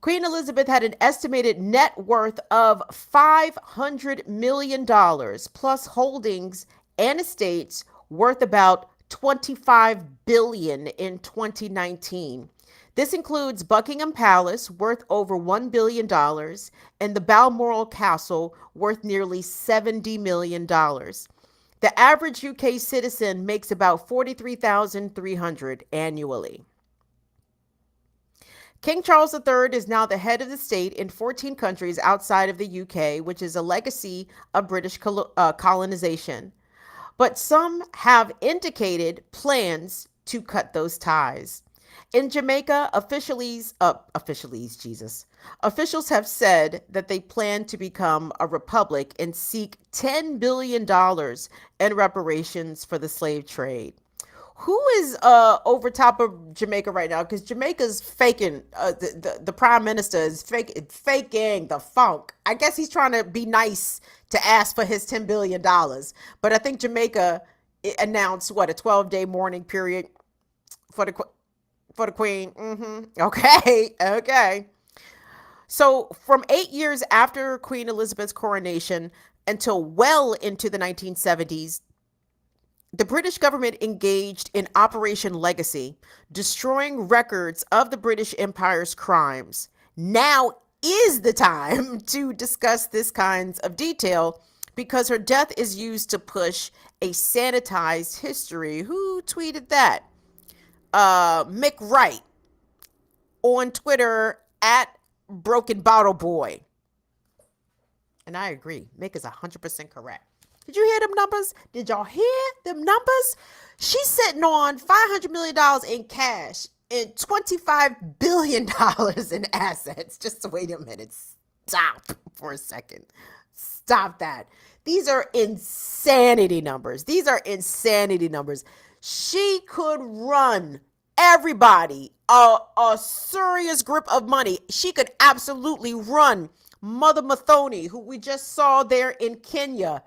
Queen Elizabeth had an estimated net worth of $500 million plus holdings and estates worth about $25 billion in 2019. This includes Buckingham Palace, worth over $1 billion, and the Balmoral Castle, worth nearly $70 million. The average UK citizen makes about $43,300 annually. King Charles III is now the head of the state in 14 countries outside of the UK, which is a legacy of British colonization. But some have indicated plans to cut those ties. In Jamaica, officials have said that they plan to become a republic and seek $10 billion in reparations for the slave trade. Who is over top of Jamaica right now? Because Jamaica's faking, the prime minister is faking the funk. I guess he's trying to be nice to ask for his $10 billion. But I think Jamaica announced, a 12-day mourning period for the queen. Okay. So from 8 years after Queen Elizabeth's coronation until well into the 1970s, the British government engaged in Operation Legacy, destroying records of the British Empire's crimes. Now is the time to discuss this kinds of detail because her death is used to push a sanitized history. Who tweeted that? Mick Wright on Twitter at Broken Bottle Boy. And I agree. Mick is 100% correct. Did you hear them numbers? Did y'all hear them numbers? She's sitting on $500 million in cash $25 billion in assets. Just wait a minute. Stop for a second. Stop that. These are insanity numbers. These are insanity numbers. She could run everybody a serious grip of money. She could absolutely run Mother Mathoni, who we just saw there in Kenya.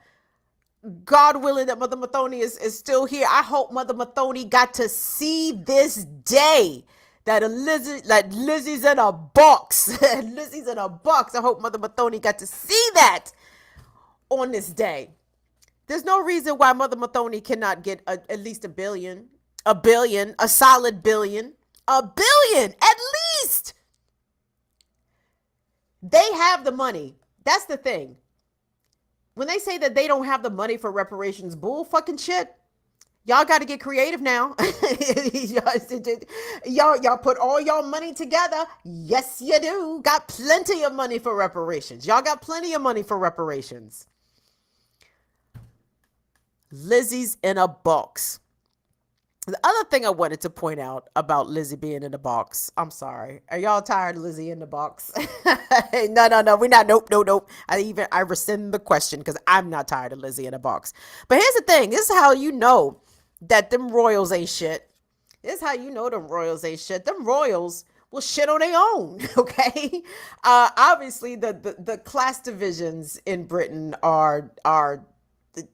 God willing that Mother Mathoni is still here. I hope Mother Mathoni got to see this day that Lizzie's in a box. Lizzie's in a box. I hope Mother Mathoni got to see that on this day. There's no reason why Mother Mathoni cannot get at least a billion, a solid billion, a billion at least. They have the money. That's the thing. When they say that they don't have the money for reparations, bull fucking shit. Y'all got to get creative now. y'all put all y'all money together. Yes, you do. Got plenty of money for reparations. Y'all got plenty of money for reparations. Lizzie's in a box. The other thing I wanted to point out about Lizzie being in the box, I'm sorry. Are y'all tired of Lizzie in the box? No, we're not. Nope. I rescind the question because I'm not tired of Lizzie in a box. But here's the thing. This is how you know that them royals ain't shit. This is how you know them royals ain't shit. Them royals will shit on their own, okay? Obviously, the class divisions in Britain are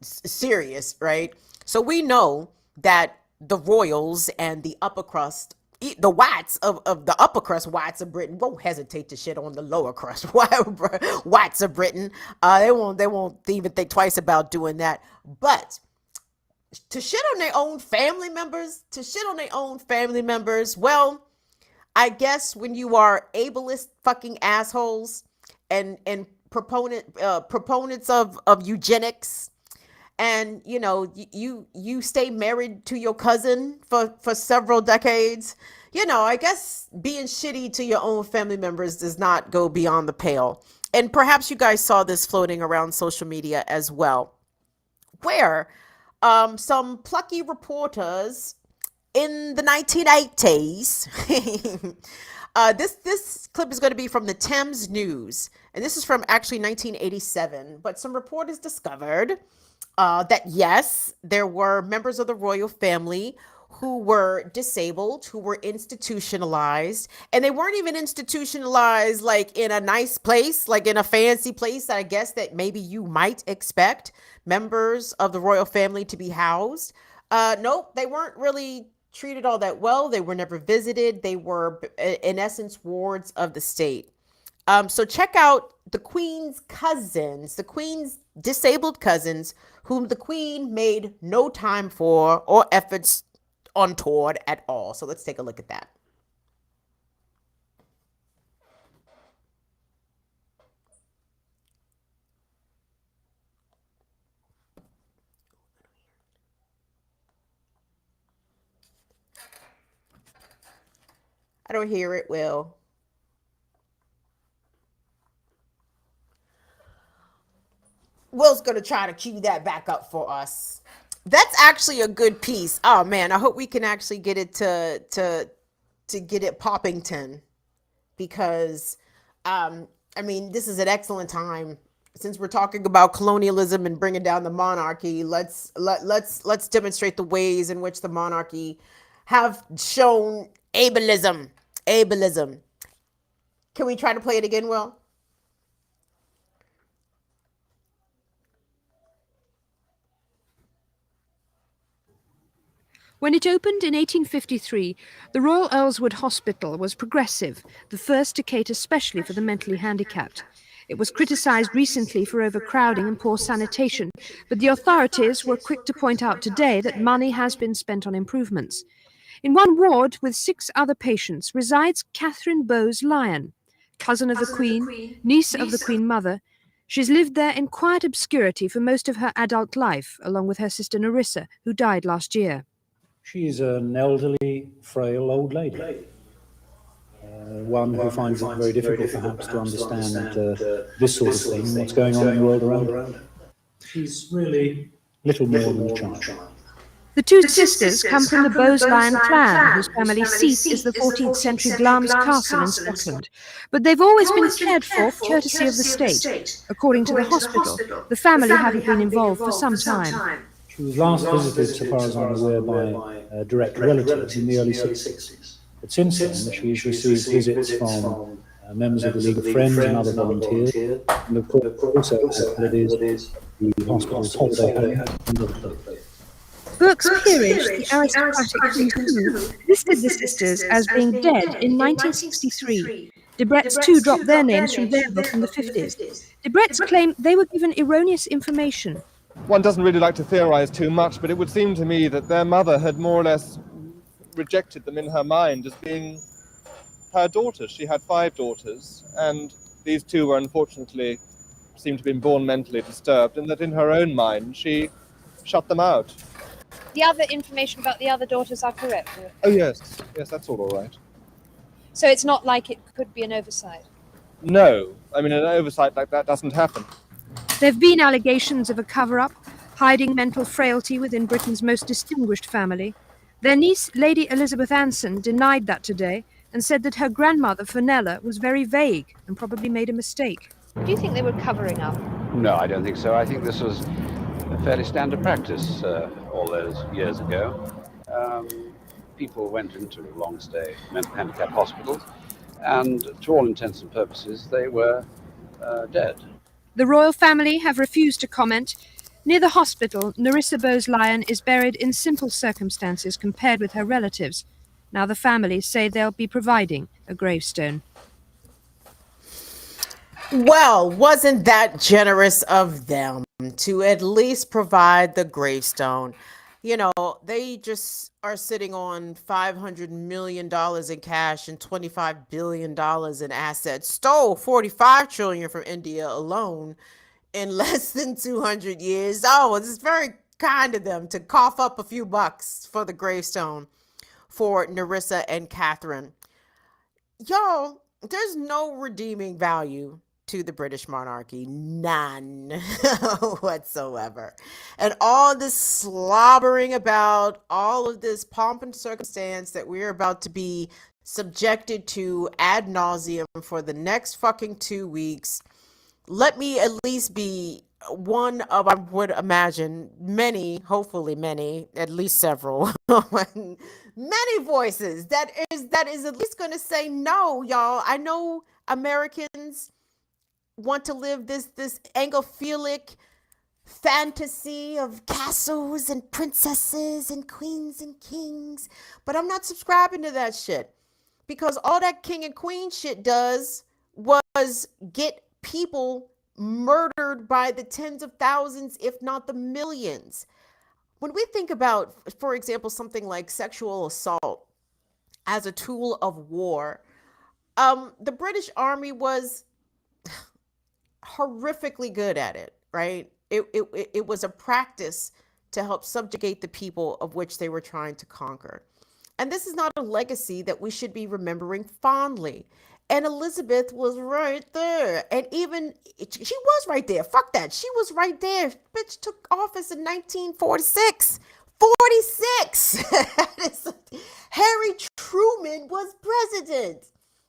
serious, right? So we know that the royals and the upper crust, the whites of the upper crust whites of Britain won't hesitate to shit on the lower crust whites of Britain. They won't even think twice about doing that. But to shit on their own family members, well, I guess when you are ableist fucking assholes and proponents of eugenics, and you stay married to your cousin for several decades, I guess being shitty to your own family members does not go beyond the pale. And perhaps you guys saw this floating around social media as well, where some plucky reporters in the 1980s, this clip is going to be from the Thames News, and this is from actually 1987, but some reporters discovered that yes, there were members of the royal family who were disabled, who were institutionalized, and they weren't even institutionalized like in a nice place, like in a fancy place, I guess, that maybe you might expect members of the royal family to be housed. Nope, they weren't really treated all that well. They were never visited. They were, in essence, wards of the state. So check out the Queen's cousins, the Queen's disabled cousins, whom the Queen made no time for or efforts untoward at all. So let's take a look at that. I don't hear it, Will. Will's going to try to cue that back up for us. That's actually a good piece. Oh man, I hope we can actually get it to get it Poppington, because I mean, this is an excellent time since we're talking about colonialism and bringing down the monarchy. Let's demonstrate the ways in which the monarchy have shown ableism. Can we try to play it again, Will? When it opened in 1853, the Royal Earlswood Hospital was progressive, the first to cater specially for the mentally handicapped. It was criticised recently for overcrowding and poor sanitation, but the authorities were quick to point out today that money has been spent on improvements. In one ward with 6 other patients resides Catherine Bowes-Lyon, cousin of the Queen, niece of the Queen Mother. She's lived there in quiet obscurity for most of her adult life, along with her sister Nerissa, who died last year. She's an elderly, frail old lady. One who finds it very difficult perhaps to understand this sort of thing, what's going on in the world around her. She's really little more than a child. The two sisters come from the Bowes-Lyon clan, whose family seat is the 14th century Glamis Castle in Scotland. But they've always been cared for courtesy of the state. According to the hospital, the family haven't been involved for some time. She was last visited, so far as I'm aware, by a direct relative in the early 60s. But since then, she's received visits from members of the League of Friends and other volunteers, and of course also facilities the hospital's holiday home and other places. Burke's peerage, the aristocratic who listed the sisters as being dead in 1963. Debrett's too dropped their names from their book in the 50s. Debrett's claim they were given erroneous information. One doesn't really like to theorize too much, but it would seem to me that their mother had more or less rejected them in her mind as being her daughters. She had 5 daughters, and these 2 were unfortunately seemed to have been born mentally disturbed, and that in her own mind she shut them out. The other information about the other daughters are correct? Oh yes, that's all right. So it's not like it could be an oversight? No, I mean an oversight like that doesn't happen. There have been allegations of a cover-up, hiding mental frailty within Britain's most distinguished family. Their niece, Lady Elizabeth Anson, denied that today and said that her grandmother, Fenella, was very vague and probably made a mistake. Do you think they were covering up? No, I don't think so. I think this was a fairly standard practice all those years ago. People went into long-stay mental handicap hospitals, and to all intents and purposes, they were dead. The royal family have refused to comment. Near the hospital, Nerissa Bowes-Lyon is buried in simple circumstances compared with her relatives. Now the family say they'll be providing a gravestone. Well, wasn't that generous of them to at least provide the gravestone? You know, they just are sitting on $500 million in cash and $25 billion in assets. Stole $45 trillion from India alone in less than 200 years. Oh, it's very kind of them to cough up a few bucks for the gravestone for Nerissa and Catherine. Y'all, there's no redeeming value to the British monarchy. None whatsoever. And all this slobbering about all of this pomp and circumstance that we're about to be subjected to ad nauseum for the next fucking 2 weeks. Let me at least be one of, I would imagine, many, hopefully many, at least several, many voices that is at least going to say no, y'all. I know Americans want to live this Anglophilic fantasy of castles and princesses and queens and kings, but I'm not subscribing to that shit, because all that king and queen shit does was get people murdered by the tens of thousands, if not the millions. When we think about, for example, something like sexual assault as a tool of war, the British Army was horrifically good at it, right? It was a practice to help subjugate the people of which they were trying to conquer. And this is not a legacy that we should be remembering fondly. And Elizabeth was right there. And even, she was right there. Fuck that. She was right there. Bitch took office in 1946. 46! Harry Truman was president.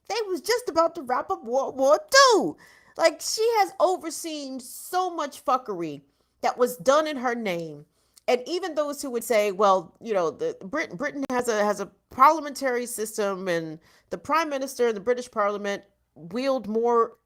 They was just about to wrap up World War II. Like, she has overseen so much fuckery that was done in her name. And even those who would say, well, you know, Britain has a parliamentary system, and the prime minister and the British parliament wield more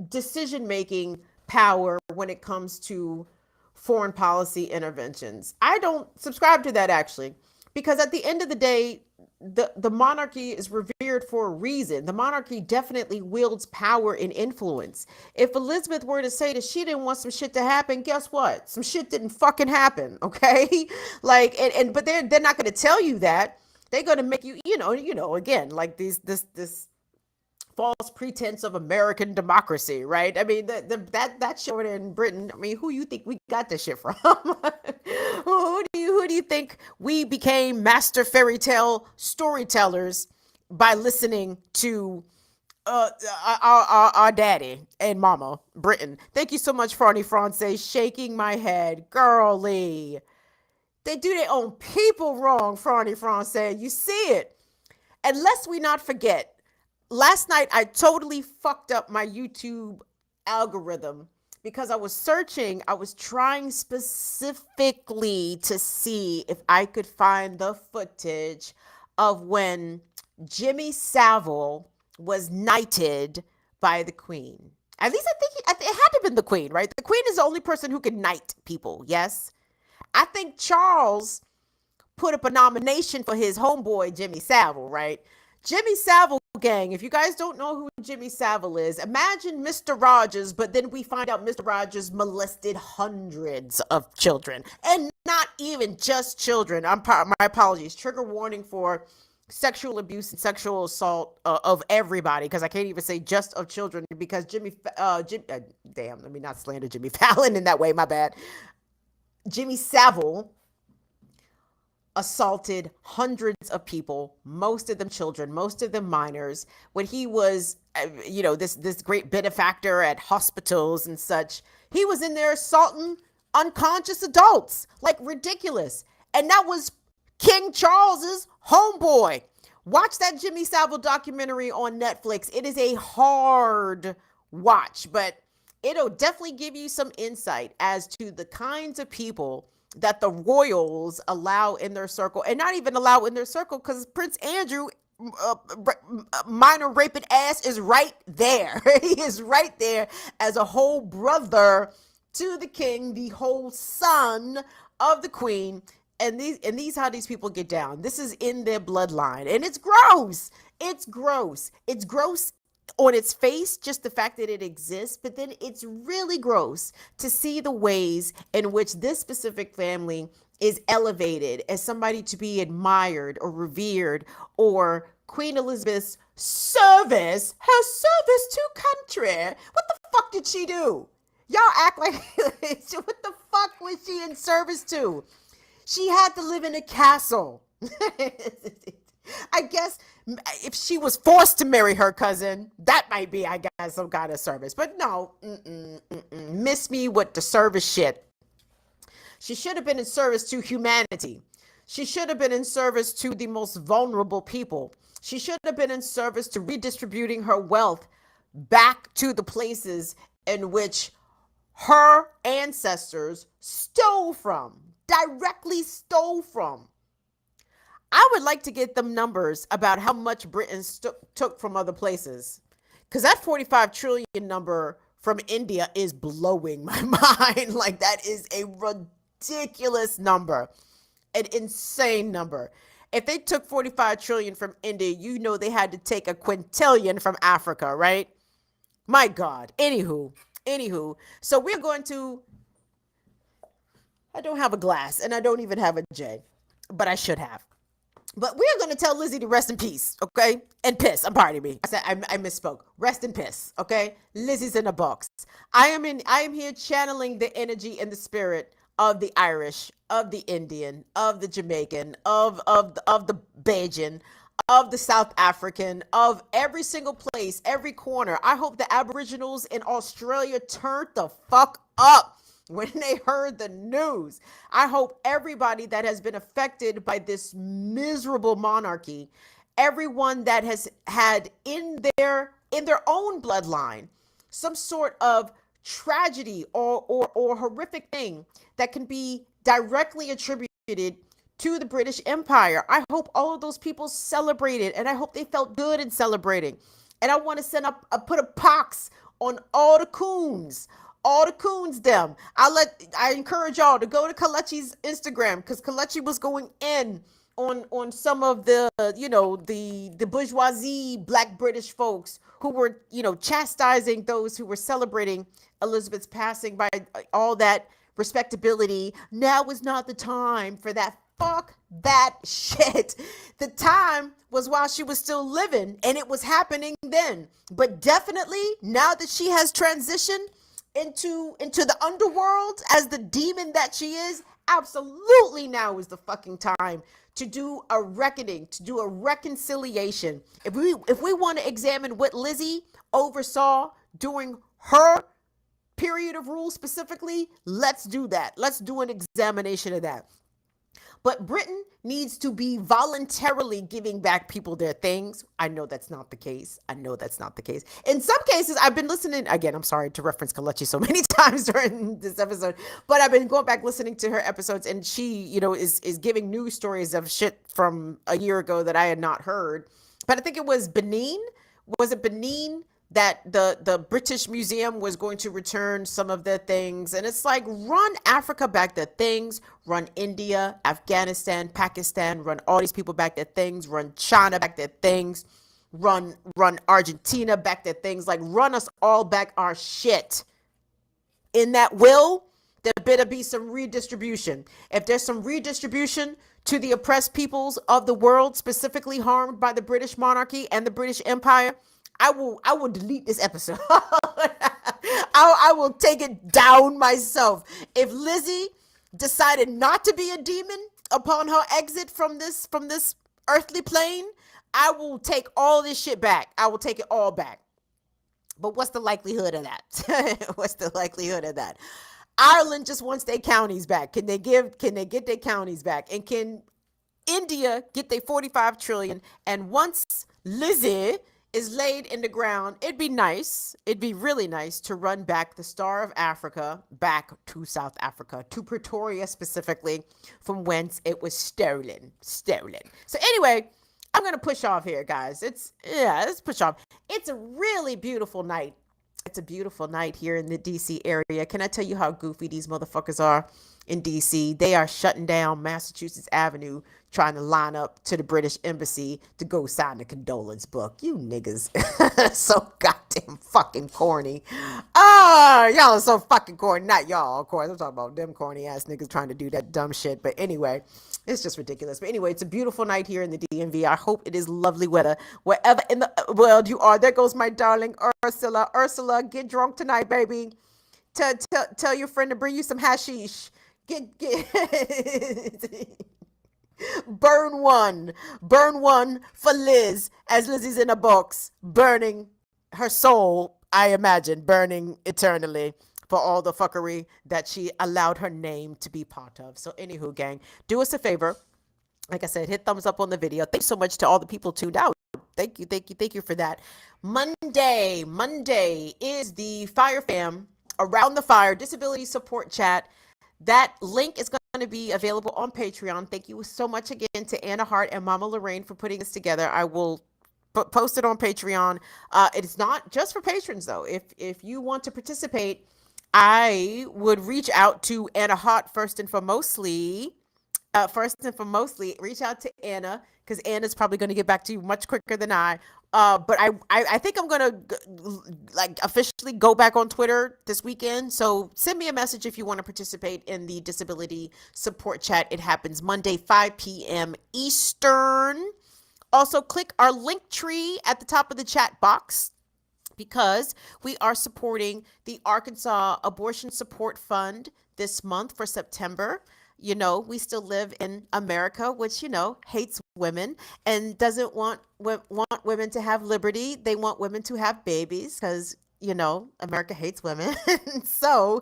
decision-making power when it comes to foreign policy interventions. I don't subscribe to that, actually, because at the end of the day, the monarchy is revered for a reason. The monarchy definitely wields power and influence. If Elizabeth were to say that she didn't want some shit to happen, guess what? Some shit didn't fucking happen, okay? Like, but they're not going to tell you that. They're going to make you, you know, again, like this false pretense of American democracy, right? I mean, that shit in Britain. I mean, who you think we got this shit from? who do you think we became master fairy tale storytellers by listening to our daddy and mama, Britain? Thank you so much, Franny Francais, shaking my head, girly. They do their own people wrong, Franny Francais. You see it. And lest we not forget, last night I totally fucked up my YouTube algorithm because I was trying specifically to see if I could find the footage of when Jimmy Savile was knighted by the Queen. At least I think it had to have been the Queen, right? The Queen is the only person who can knight people, yes? I think Charles put up a nomination for his homeboy, Jimmy Savile, right? Jimmy Savile gang, if you guys don't know who Jimmy Savile is, imagine Mr. Rogers, but then we find out Mr. Rogers molested hundreds of children. And not even just children. My apologies. Trigger warning for sexual abuse and sexual assault of everybody, because I can't even say just of children, because let me not slander Jimmy Fallon in that way, my bad. Jimmy Savile assaulted hundreds of people, most of them children, most of them minors, when he was, this great benefactor at hospitals and such. He was in there assaulting unconscious adults, like ridiculous. And that was King Charles's homeboy. Watch that Jimmy Savile documentary on Netflix. It is a hard watch, but it'll definitely give you some insight as to the kinds of people that the royals allow in their circle, and not even allow in their circle, because Prince Andrew, minor raping ass, is right there. He is right there as a whole brother to the king, the whole son of the queen. And these how these people get down. This is in their bloodline, and it's gross. It's gross. It's gross on its face, just the fact that it exists, but then it's really gross to see the ways in which this specific family is elevated as somebody to be admired or revered, or Queen Elizabeth's service, her service to country. What the fuck did she do? Y'all act like, what the fuck was she in service to? She had to live in a castle. I guess if she was forced to marry her cousin, that might be, I guess, some kind of service. But no, miss me with the service shit. She should have been in service to humanity. She should have been in service to the most vulnerable people. She should have been in service to redistributing her wealth back to the places in which her ancestors stole from, directly stole from. I would like to get them numbers about how much Britain took from other places, because that 45 trillion number from India is blowing my mind. Like, that is a ridiculous number, an insane number. If they took 45 trillion from India, you know they had to take a quintillion from Africa, right? My God. Anywho, so we're going to, I don't have a glass, and I don't even have a J, but I should have. But we're going to tell Lizzie to rest in peace, okay? And piss. Pardon me. I said I misspoke. Rest in piss, okay? Lizzie's in a box. I am here channeling the energy and the spirit of the Irish, of the Indian, of the Jamaican, of the Bajan, of the South African, of every single place, every corner. I hope the Aboriginals in Australia turned the fuck up when they heard the news. I hope everybody that has been affected by this miserable monarchy, everyone that has had in their own bloodline some sort of tragedy or horrific thing that can be directly attributed to the British Empire. I hope all of those people celebrated, and I hope they felt good in celebrating. And I want to put a pox on all the coons. All the coons them. I encourage y'all to go to Kalechi's Instagram, because Kalechi was going in on some of the, the bourgeoisie Black British folks who were, chastising those who were celebrating Elizabeth's passing by all that respectability. Now is not the time for that. Fuck that shit. The time was while she was still living, and it was happening then. But definitely now that she has transitioned into the underworld as the demon that she is, absolutely now is the fucking time to do a reckoning, to do a reconciliation. If we want to examine what Lizzie oversaw during her period of rule specifically, let's do that. Let's do an examination of that. but Britain needs to be voluntarily giving back people their things. I know that's not the case. I know that's not the case. In some cases, I've been listening, again, I'm sorry to reference Kalechi so many times during this episode, but I've been going back listening to her episodes, and she, is giving news stories of shit from a year ago that I had not heard. But I think it was Benin. Was it Benin that the British Museum was going to return some of their things? And it's like, run Africa back their things, run India, Afghanistan, Pakistan, run all these people back their things, run China back their things, run Argentina back their things, like run us all back our shit. In that will, there better be some redistribution. If there's some redistribution to the oppressed peoples of the world, specifically harmed by the British monarchy and the British Empire, I will delete this episode. I will take it down myself. If Lizzie decided not to be a demon upon her exit from this earthly plane, I will take all this shit back. I will take it all back. But what's the likelihood of that? What's the likelihood of that? Ireland just wants their counties back. Can they get their counties back? And can India get their 45 trillion? And once Lizzie is laid in the ground, it'd be nice. It'd be really nice to run back the Star of Africa back to South Africa, to Pretoria specifically, from whence it was stolen. So anyway, I'm going to push off here, guys. Let's push off. It's a really beautiful night. It's a beautiful night here in the DC area. Can I tell you how goofy these motherfuckers are in DC? They are shutting down Massachusetts Avenue, trying to line up to the British Embassy to go sign the condolence book. You niggas. So goddamn fucking corny. Y'all are so fucking corny. Not y'all, of course. I'm talking about them corny ass niggas trying to do that dumb shit. But anyway, it's just ridiculous. But anyway, it's a beautiful night here in the DMV. I hope it is lovely weather wherever in the world you are. There goes my darling Ursula. Ursula, get drunk tonight, baby. Tell your friend to bring you some hashish. Get burn one for Liz, as Lizzie's in a box, burning her soul, I imagine, burning eternally for all the fuckery that she allowed her name to be part of. So anywho, gang, do us a favor. Like I said, hit thumbs up on the video. Thanks so much to all the people tuned out. Thank you for that. Monday is the Fire Fam Around the Fire Disability Support Chat. That link is going to be available on Patreon. Thank you so much again to Anna Hart and Mama Lorraine for putting this together. I will post it on Patreon. It's not just for patrons, though. If you want to participate, I would reach out to Anna Hart first and foremostly. Reach out to Anna, because Anna's probably going to get back to you much quicker than I. But I think I'm going to officially go back on Twitter this weekend. So send me a message if you want to participate in the disability support chat. It happens Monday, 5 p.m. Eastern. Also, click our link tree at the top of the chat box, because we are supporting the Arkansas Abortion Support Fund this month for September. We still live in America, which, hates women and doesn't want women to have liberty. They want women to have babies because, America hates women. So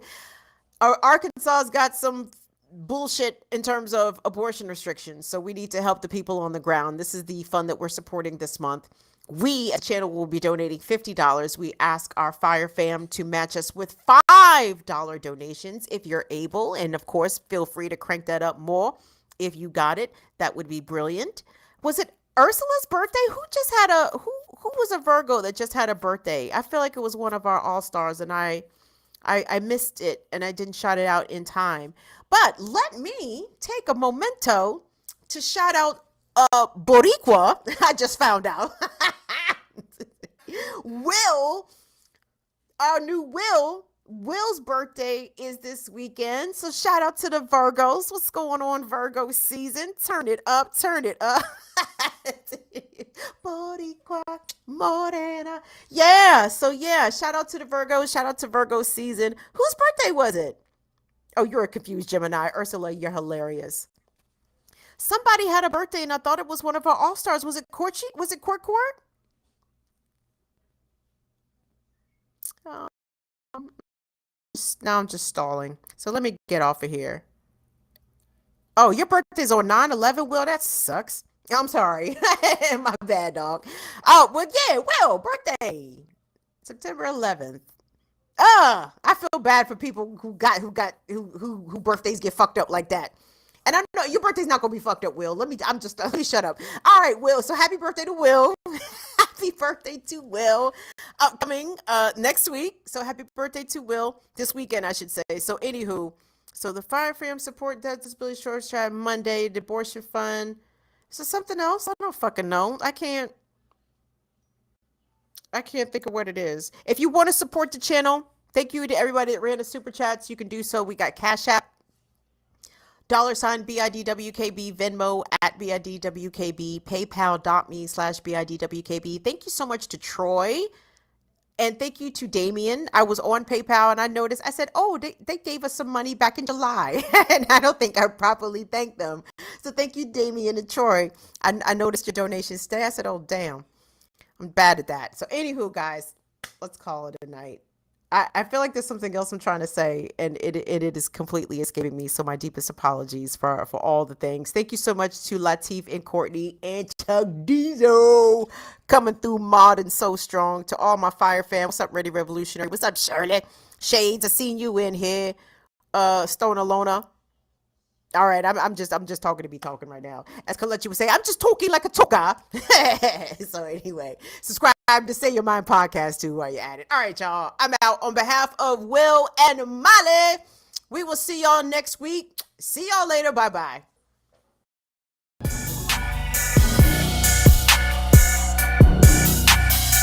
Arkansas's got some bullshit in terms of abortion restrictions. So we need to help the people on the ground. This is the fund that we're supporting this month. We at Channel will be donating $50. We ask our Fire Fam to match us with $5 donations if you're able. And of course, feel free to crank that up more if you got it. That would be brilliant. Was it Ursula's birthday? Who was a Virgo that just had a birthday? I feel like it was one of our all-stars, and I missed it and I didn't shout it out in time. But let me take a memento to shout out Boricua. I just found out. Our new Will's birthday is this weekend. So shout out to the Virgos. What's going on, Virgo season? Turn it up. Boricua Morena. Yeah. So yeah, shout out to the Virgos. Shout out to Virgo season. Whose birthday was it? Oh, you're a confused Gemini. Ursula, you're hilarious. Somebody had a birthday and I thought it was one of our all-stars. Was it Court? Now I'm just stalling. So let me get off of here. Oh, your birthday's on 9/11, Will? That sucks. I'm sorry. My bad, dog. Oh, well, yeah, Will, birthday. September 11th. I feel bad for people who birthdays get fucked up like that. And I know your birthday's not gonna be fucked up, Will. Let me shut up. All right, Will. So happy birthday to Will. Happy birthday to Will. Upcoming next week. So happy birthday to Will this weekend, I should say. So anywho, so the Fire Freedom Support Death Disability Short Tribe Monday, the abortion fund. Is there something else? I don't fucking know. I can't think of what it is. If you want to support the channel, thank you to everybody that ran the super chats. You can do so. We got Cash App, $BIDWKB, Venmo at BIDWKB, PayPal.me/BIDWKB. Thank you so much to Troy. And thank you to Damien. I was on PayPal and I noticed, I said, oh, they gave us some money back in July. And I don't think I properly thanked them. So thank you, Damien and Troy. I noticed your donations today. I said, oh, damn. I'm bad at that. So anywho, guys, let's call it a night. I feel like there's something else I'm trying to say, and it is completely escaping me. So my deepest apologies for all the things. Thank you so much to Latif and Courtney and Chuck Diesel coming through mod and so strong. To all my fire fam. What's up, Ready Revolutionary? What's up, Shirley? Shades, I seen you in here. Stone Alona. All right, I'm just talking to be talking right now. As Colette would say, I'm just talking like a talker. So anyway, subscribe to Say Your Mind podcast too while you're at it. All right, y'all. I'm out. On behalf of Will and Molly, we will see y'all next week. See y'all later. Bye-bye.